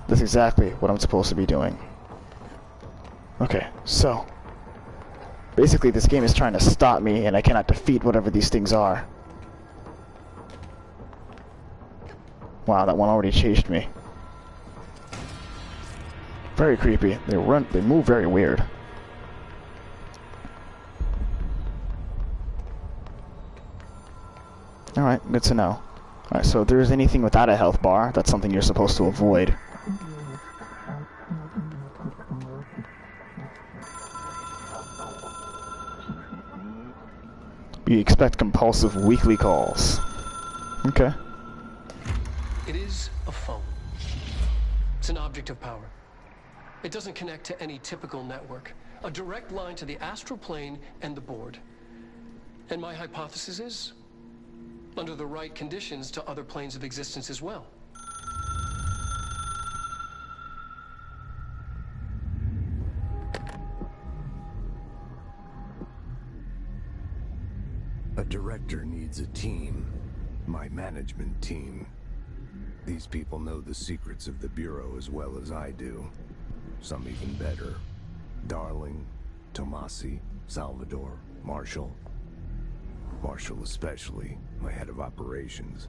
That's exactly what I'm supposed to be doing. Okay, so basically this game is trying to stop me and I cannot defeat whatever these things are. Wow, that one already chased me. Very creepy. They move very weird. Alright, good to know. Alright, so if there's anything without a health bar, that's something you're supposed to avoid. You expect compulsive weekly calls. Okay. It is a phone. It's an object of power. It doesn't connect to any typical network. A direct line to the astral plane and the board. And my hypothesis is, under the right conditions, to other planes of existence as well. A director needs a team. My management team. These people know the secrets of the Bureau as well as I do. Some even better. Darling, Tomasi, Salvador, Marshall. Marshall especially, my head of operations.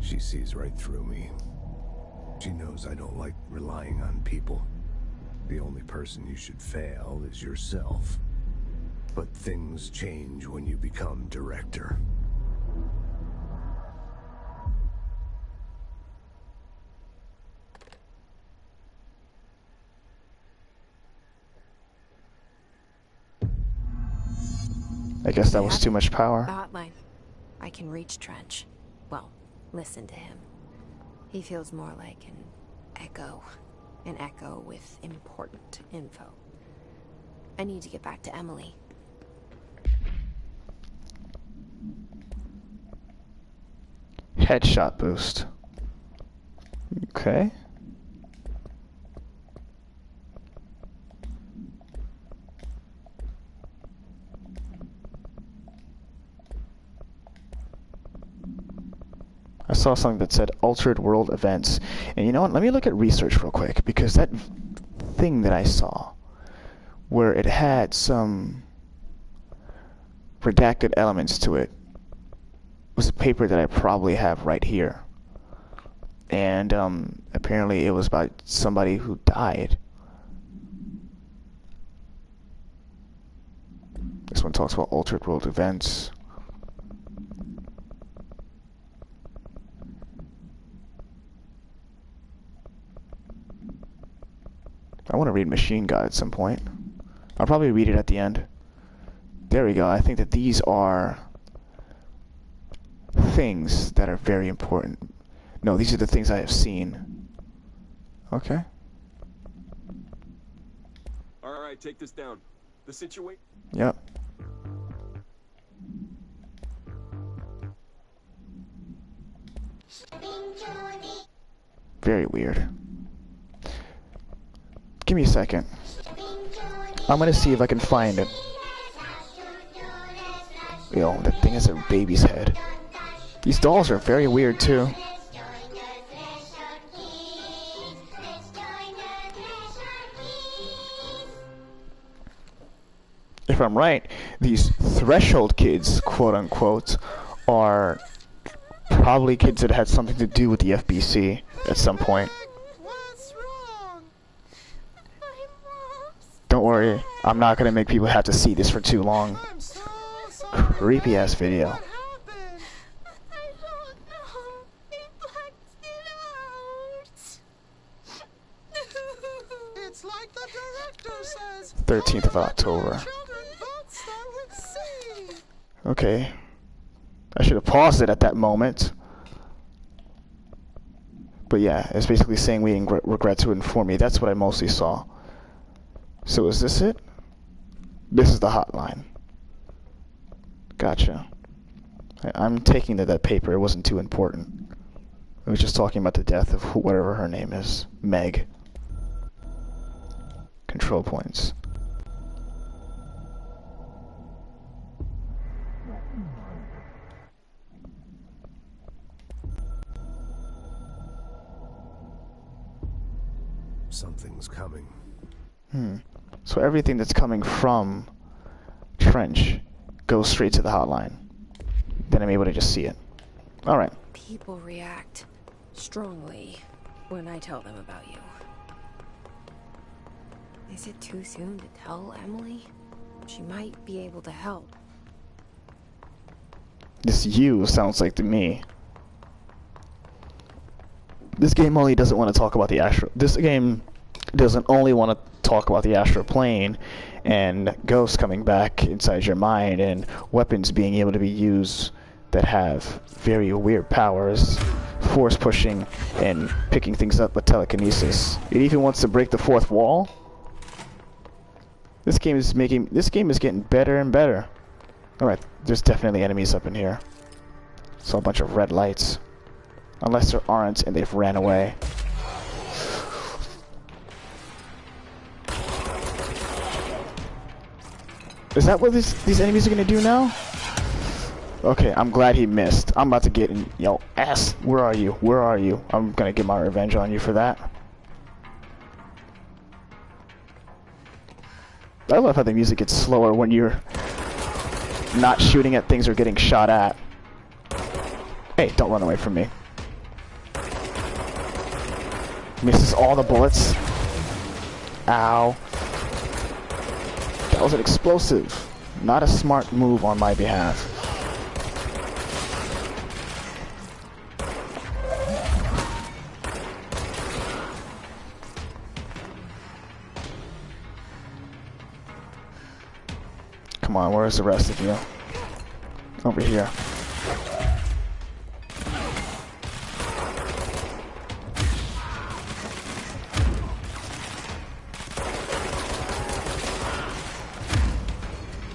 She sees right through me. She knows I don't like relying on people. The only person you should fail is yourself. But things change when you become director. I guess that was too much power. The hotline. I can reach Trench. Well, listen to him. He feels more like an echo. An echo with important info. I need to get back to Emily. Headshot boost. Okay. I saw something that said altered world events. And you know what? Let me look at research real quick, because that thing that I saw where it had some redacted elements to it. It was a paper that I probably have right here. And apparently it was about somebody who died. This one talks about altered world events. I want to read Machine God at some point. I'll probably read it at the end. There we go. I think that these are things that are very important. No, these are the things I have seen. Okay. Alright, take this down. The situation... Yep. Very weird. Give me a second. I'm gonna see if I can find it. Yo, that thing has a baby's head. These dolls are very weird too. If I'm right, these threshold kids, quote unquote, are probably kids that had something to do with the FBC at some point. What's wrong? Don't worry, I'm not gonna make people have to see this for too long. I'm so sorry. Creepy ass video. What happened? I don't know. They blacked it out. It's like the director says. 13th of October. Children both start with C. Okay. I should have paused it at that moment. But yeah, it's basically saying we regret to inform you. That's what I mostly saw. So is this it? This is the hotline. Gotcha. I'm taking that paper. It wasn't too important. It was just talking about the death of whatever her name is. Meg. Control points. Something's coming. So everything that's coming from Trench goes straight to the hotline. Then I'm able to just see it. Alright. People react strongly when I tell them about you. Is it too soon to tell Emily? She might be able to help. This you sounds like to me. This game only doesn't want to talk about the astral. This game doesn't only want to talk about the astral plane and ghosts coming back inside your mind and weapons being able to be used that have very weird powers, force pushing, and picking things up with telekinesis. It even wants to break the fourth wall. This game is getting better and better. Alright, there's definitely enemies up in here. Saw a bunch of red lights. Unless there aren't and they've ran away. Is that what these enemies are gonna do now? Okay, I'm glad he missed. I'm about to get in. Yo, ass, where are you? Where are you? I'm gonna get my revenge on you for that. I love how the music gets slower when you're not shooting at things or getting shot at. Hey, don't run away from me. Misses all the bullets. Ow. That was an explosive. Not a smart move on my behalf. Come on, where's the rest of you? Over here.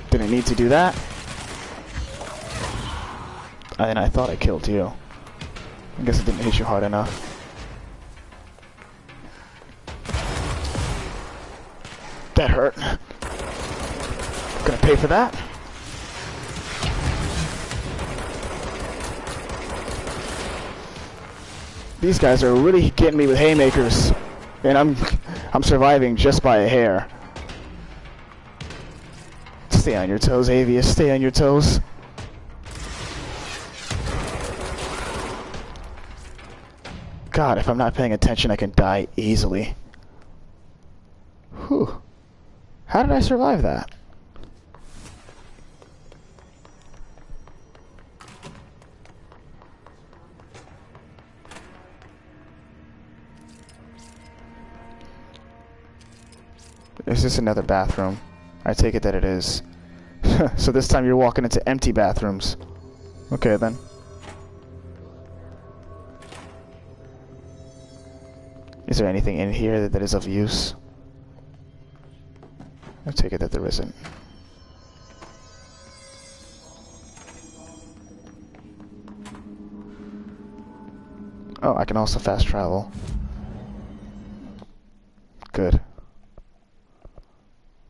Didn't need to do that. And I thought I killed you. I guess it didn't hit you hard enough. That hurt. Gonna pay for that. These guys are really getting me with haymakers, and I'm surviving just by a hair. Stay on your toes, Avius. Stay on your toes. God, if I'm not paying attention, I can die easily. Whew. How did I survive that? Is this another bathroom? I take it that it is. So this time you're walking into empty bathrooms. Okay then. Is there anything in here that is of use? I take it that there isn't. Oh, I can also fast travel. Good.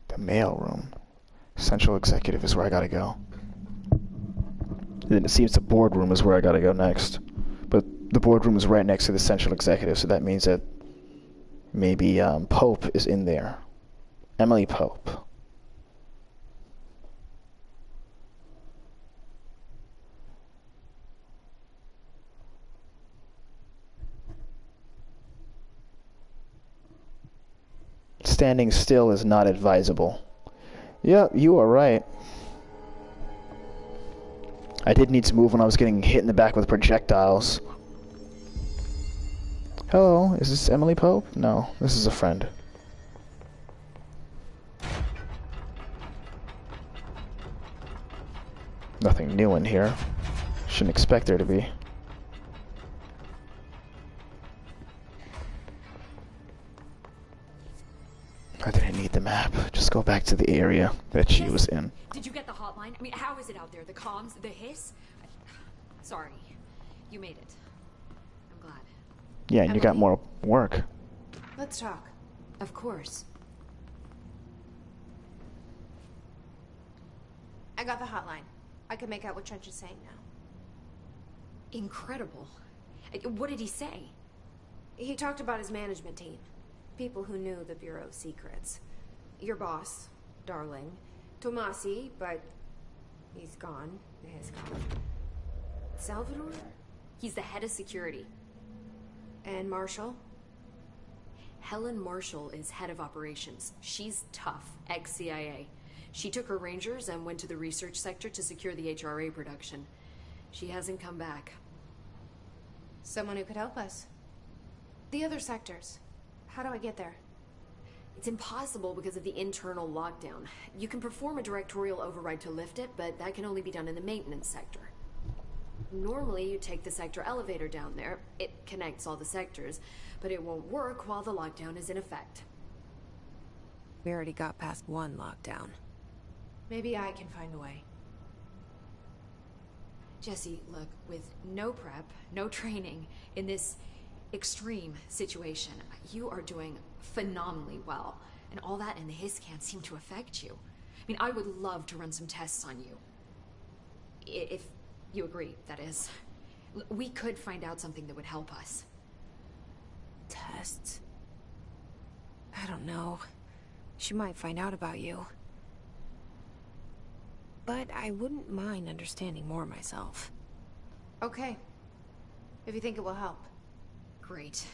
The mail room. Central Executive is where I gotta go. Then it seems the boardroom is where I gotta go next. But the boardroom is right next to the Central Executive, so that means that maybe Pope is in there. Emily Pope. Standing still is not advisable. Yep, you are right. I did need to move when I was getting hit in the back with projectiles. Hello, is this Emily Pope? No, this is a friend. Nothing new in here. Shouldn't expect there to be. I didn't need the map. Just go back to the area that she was in. Did you get the hotline? I mean, how is it out there? The comms, the hiss? Sorry. You made it. I'm glad. Yeah, and you got more work. Let's talk. Of course. I got the hotline. I can make out what Trench is saying now. Incredible. What did he say? He talked about his management team. People who knew the Bureau's secrets. Your boss, Darling. Tomasi, but he's gone. He's gone. Salvador? He's the head of security. And Marshall? Helen Marshall is head of operations. She's tough, ex-CIA. She took her Rangers and went to the research sector to secure the HRA production. She hasn't come back. Someone who could help us. The other sectors. How do I get there? It's impossible because of the internal lockdown. You can perform a directorial override to lift it, but that can only be done in the maintenance sector. Normally, you take the sector elevator down there. It connects all the sectors, but it won't work while the lockdown is in effect. We already got past one lockdown. Maybe I can find a way. Jesse, look, with no prep, no training, in this extreme situation, you are doing phenomenally well. And all that and the hiss can't seem to affect you. I mean, I would love to run some tests on you. If you agree, that is. We could find out something that would help us. Tests? I don't know. She might find out about you. But I wouldn't mind understanding more myself. Okay. If you think it will help. Great.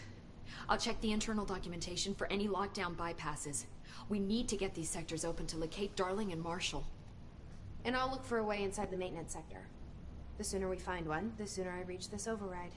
I'll check the internal documentation for any lockdown bypasses. We need to get these sectors open to locate Darling and Marshall. And I'll look for a way inside the maintenance sector. The sooner we find one, the sooner I reach this override.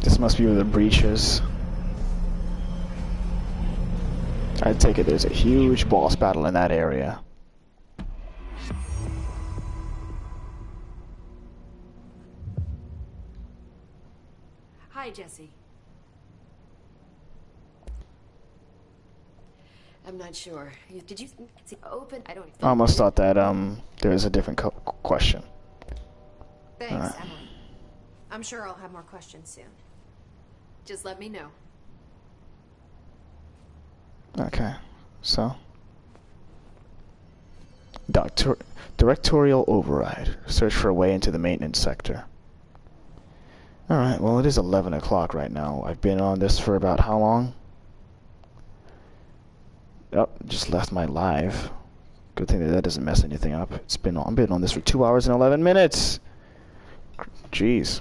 This must be where the breach is. I take it there's a huge boss battle in that area. Hi, Jesse. I'm not sure. Did you see open? I don't. I almost thought that there was a different question. Thanks, Emily. I'm sure I'll have more questions soon. Just let me know. Okay, so directorial override. Search for a way into the maintenance sector. Alright, well it is 11 o'clock right now. I've been on this for about how long? Oh, just left my live. Good thing that doesn't mess anything up. I've been on this for 2 hours and 11 minutes. Jeez.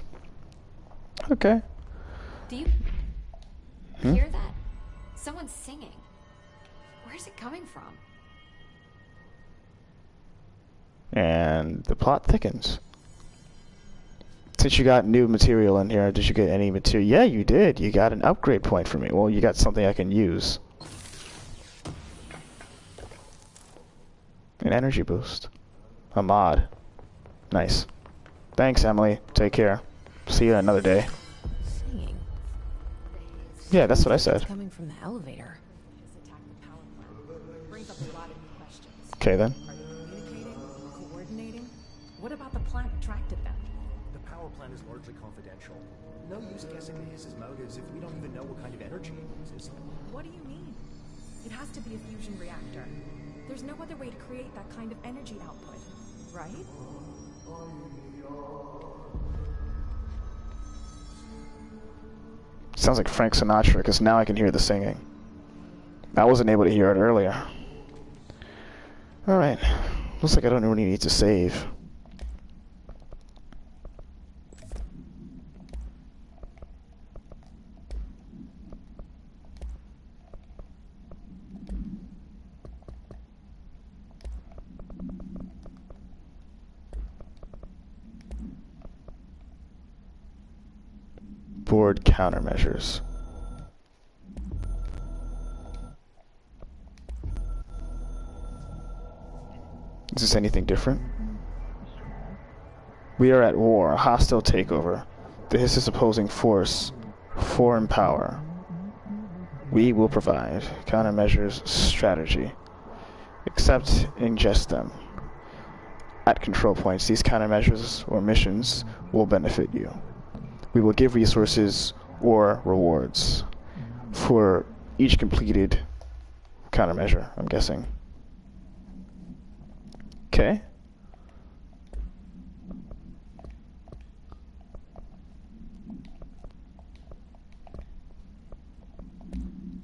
Okay. Do you hear that? Someone's singing. Where's it coming from? And the plot thickens. Since you got new material in here, did you get any material? Yeah, you did. You got an upgrade point for me. Well, you got something I can use. An energy boost. A mod. Nice. Thanks, Emily. Take care. See you another day. Singing. Yeah, that's what I said. It's coming from the elevator. Brings up a lot of new questions. Okay then. Are they communicating? Coordinating? What about the plant attracted them? The power plant is largely confidential. No use guessing the hiss's motives if we don't even know what kind of energy it uses. What do you mean? It has to be a fusion reactor. There's no other way to create that kind of energy output, right? Sounds like Frank Sinatra, because now I can hear the singing. I wasn't able to hear it earlier. Alright. Looks like I don't really need to save. Board countermeasures. Is this anything different? We are at war, a hostile takeover. The Hiss is opposing force, foreign power. We will provide countermeasures strategy. Accept, ingest them. At control points, these countermeasures or missions will benefit you. We will give resources or rewards for each completed countermeasure, I'm guessing. Okay.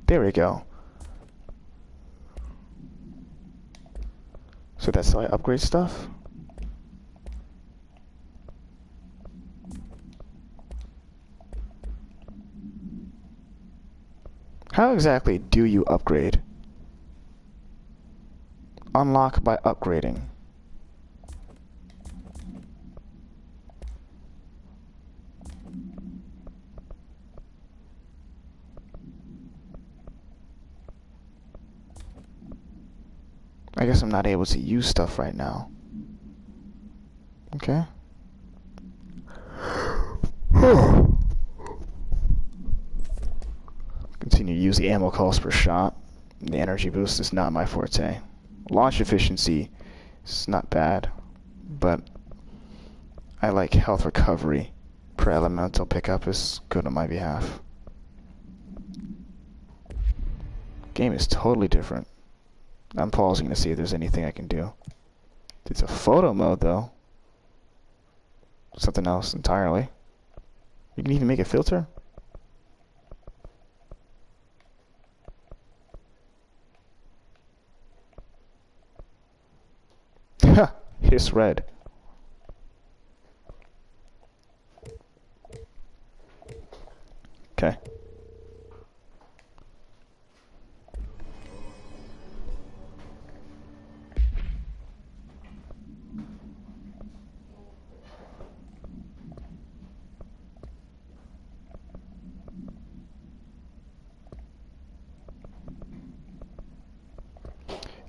There we go. So that's how I upgrade stuff? How exactly do you upgrade? Unlock by upgrading. I guess I'm not able to use stuff right now. Okay. Continue to use the ammo cost per shot. The energy boost is not my forte. Launch efficiency is not bad, but I like health recovery per elemental pickup is good on my behalf. Game is totally different. I'm pausing to see if there's anything I can do. It's a photo mode though. Something else entirely. You can even make a filter. Ha! Hiss red. Okay.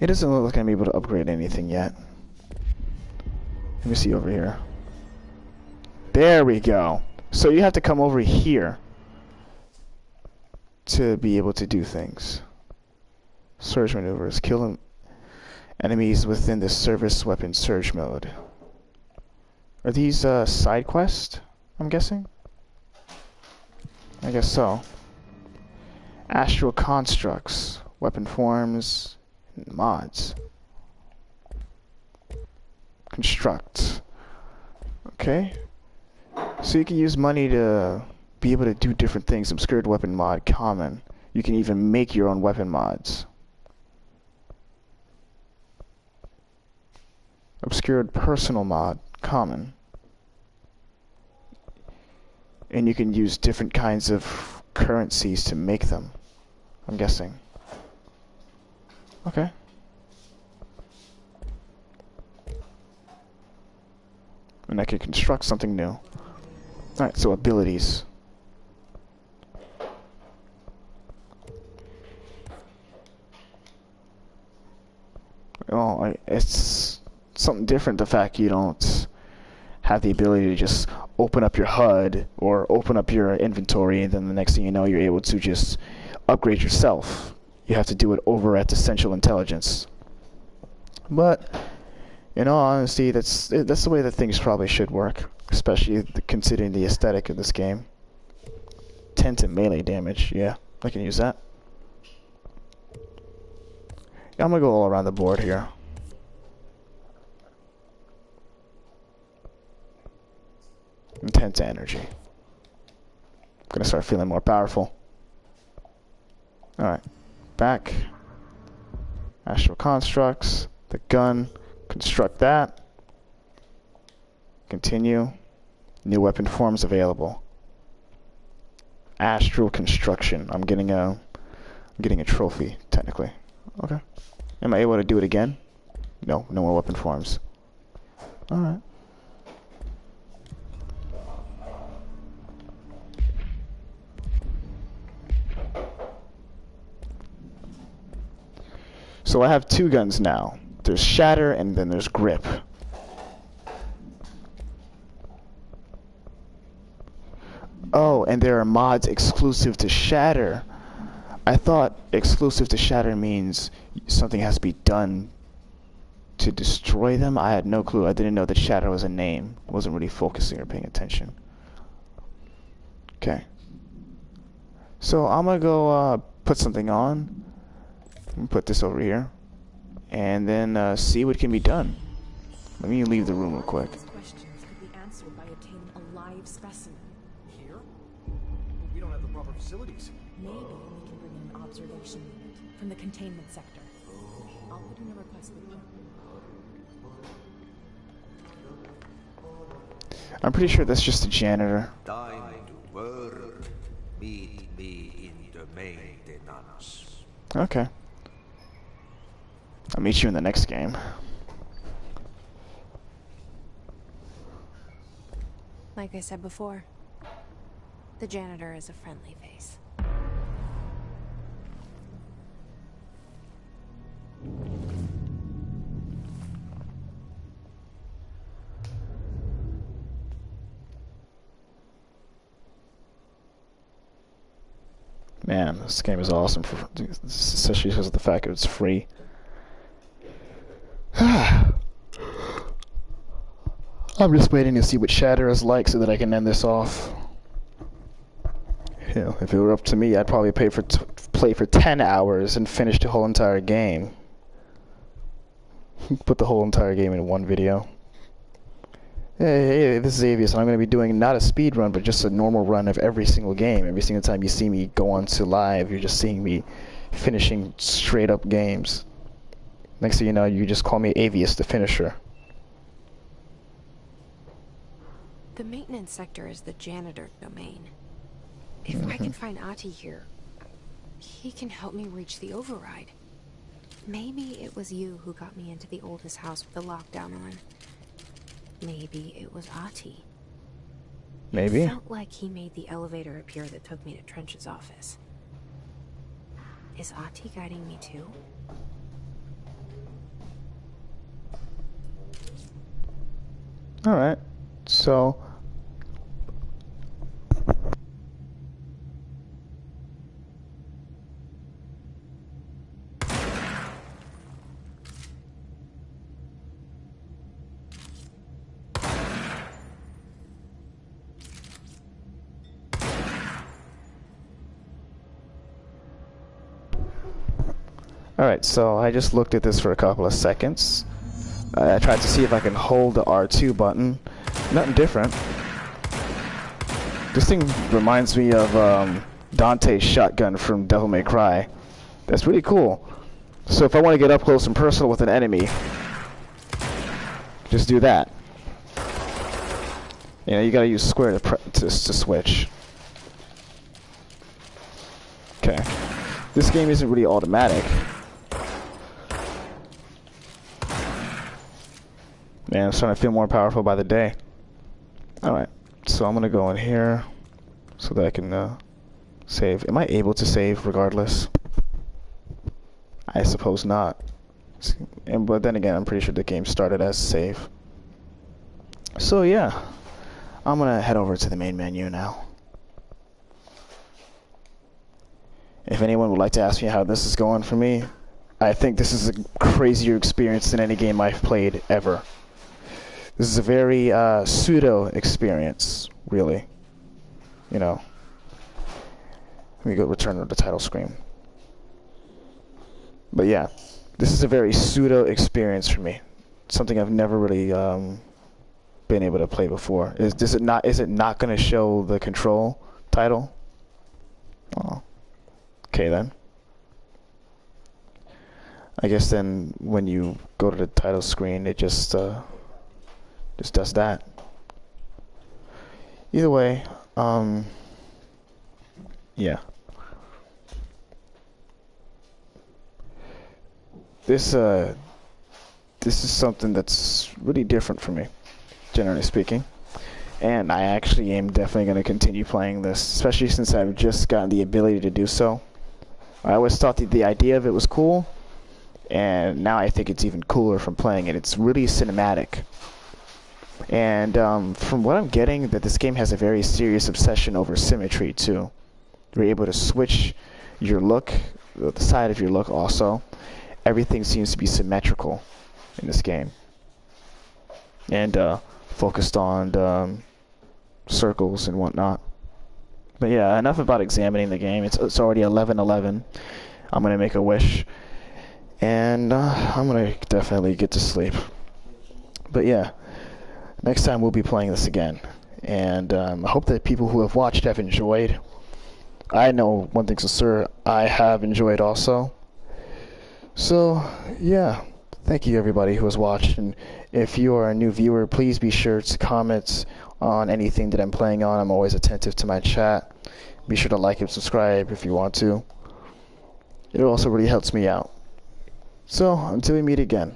It doesn't look like I'm able to upgrade anything yet. Let me see over here. There we go. So you have to come over here to be able to do things. Surge maneuvers. Kill enemies within the service weapon surge mode. Are these side quests, I'm guessing? I guess so. Astral constructs. Weapon forms. And mods. Construct. Okay. So you can use money to be able to do different things. Obscured weapon mod, common. You can even make your own weapon mods. Obscured personal mod, common. And you can use different kinds of currencies to make them, I'm guessing. Okay. And I can construct something new. Alright, so abilities. Well, it's something different, the fact you don't have the ability to just open up your HUD or open up your inventory, and then the next thing you know, you're able to just upgrade yourself. You have to do it over at the Central Intelligence. But in all honesty, that's the way that things probably should work, especially considering the aesthetic of this game. 10 to melee damage, yeah, I can use that. I'm gonna go all around the board here. Intense energy. I'm gonna start feeling more powerful. Alright. Back. Astral constructs. The gun. Construct that. Continue. New weapon forms available. Astral construction. I'm getting a trophy, technically. Okay. Am I able to do it again? No, no more weapon forms. Alright. So I have two guns now. There's Shatter and then there's Grip. Oh, and there are mods exclusive to Shatter. I thought exclusive to Shatter means something has to be done to destroy them. I had no clue. I didn't know that Shatter was a name. I wasn't really focusing or paying attention. Okay. So I'm gonna go put something on. Put this over here. And then see what can be done. Let me leave the room real quick. These questions could be answered by obtaining a live specimen. Here? We don't have the proper facilities. Maybe we can bring in an observation unit from the containment sector. I'll put in a request with you. I'm pretty sure that's just a janitor. Time to work. Meet me in the maintenance. Okay. I'll meet you in the next game. Like I said before, the janitor is a friendly face. Man, this game is awesome, especially because of the fact that it's free. I'm just waiting to see what Shatter is like so that I can end this off. You know, if it were up to me, I'd probably play for 10 hours and finish the whole entire game. Put the whole entire game in one video. Hey, this is Avius, and I'm going to be doing not a speed run, but just a normal run of every single game. Every single time you see me go on to live, you're just seeing me finishing straight up games. Next thing you know, you just call me Avius, the finisher. The maintenance sector is the janitor domain. If I can find Ahti here, he can help me reach the override. Maybe it was you who got me into the oldest house with the lockdown on. Maybe it was Ahti. Maybe. It felt like he made the elevator appear that took me to Trench's office. Is Ahti guiding me too? Alright, so... Alright, so I just looked at this for a couple of seconds. I tried to see if I can hold the R2 button. Nothing different. This thing reminds me of Dante's shotgun from Devil May Cry. That's really cool. So if I want to get up close and personal with an enemy, just do that. You know, you gotta use square to switch. Okay. This game isn't really automatic. Man, I'm starting to feel more powerful by the day. Alright, so I'm gonna go in here so that I can save. Am I able to save regardless? I suppose not. But then again, I'm pretty sure the game started as save. So yeah, I'm gonna head over to the main menu now. If anyone would like to ask me how this is going for me, I think this is a crazier experience than any game I've played ever. This is a very pseudo experience, really. You know. Let me go return to the title screen. But yeah, this is a very pseudo experience for me. Something I've never really been able to play before. Is it not going to show the Control title? Oh. Okay then. I guess then when you go to the title screen, it just does that. Either way, yeah. This is something that's really different for me, generally speaking. And I actually am definitely going to continue playing this, especially since I've just gotten the ability to do so. I always thought that the idea of it was cool, and now I think it's even cooler from playing it. It's really cinematic. And from what I'm getting, that this game has a very serious obsession over symmetry too. You're able to switch your look, the side of your look also. Everything seems to be symmetrical in this game. And focused on circles and whatnot. But yeah, enough about examining the game. It's already 11:11. I'm going to make a wish. And I'm going to definitely get to sleep. But yeah, next time we'll be playing this again. And I hope that people who have watched have enjoyed. I know one thing's for sure, I have enjoyed also. So, yeah. Thank you everybody who has watched. And if you are a new viewer, please be sure to comment on anything that I'm playing on. I'm always attentive to my chat. Be sure to like and subscribe if you want to. It also really helps me out. So, until we meet again.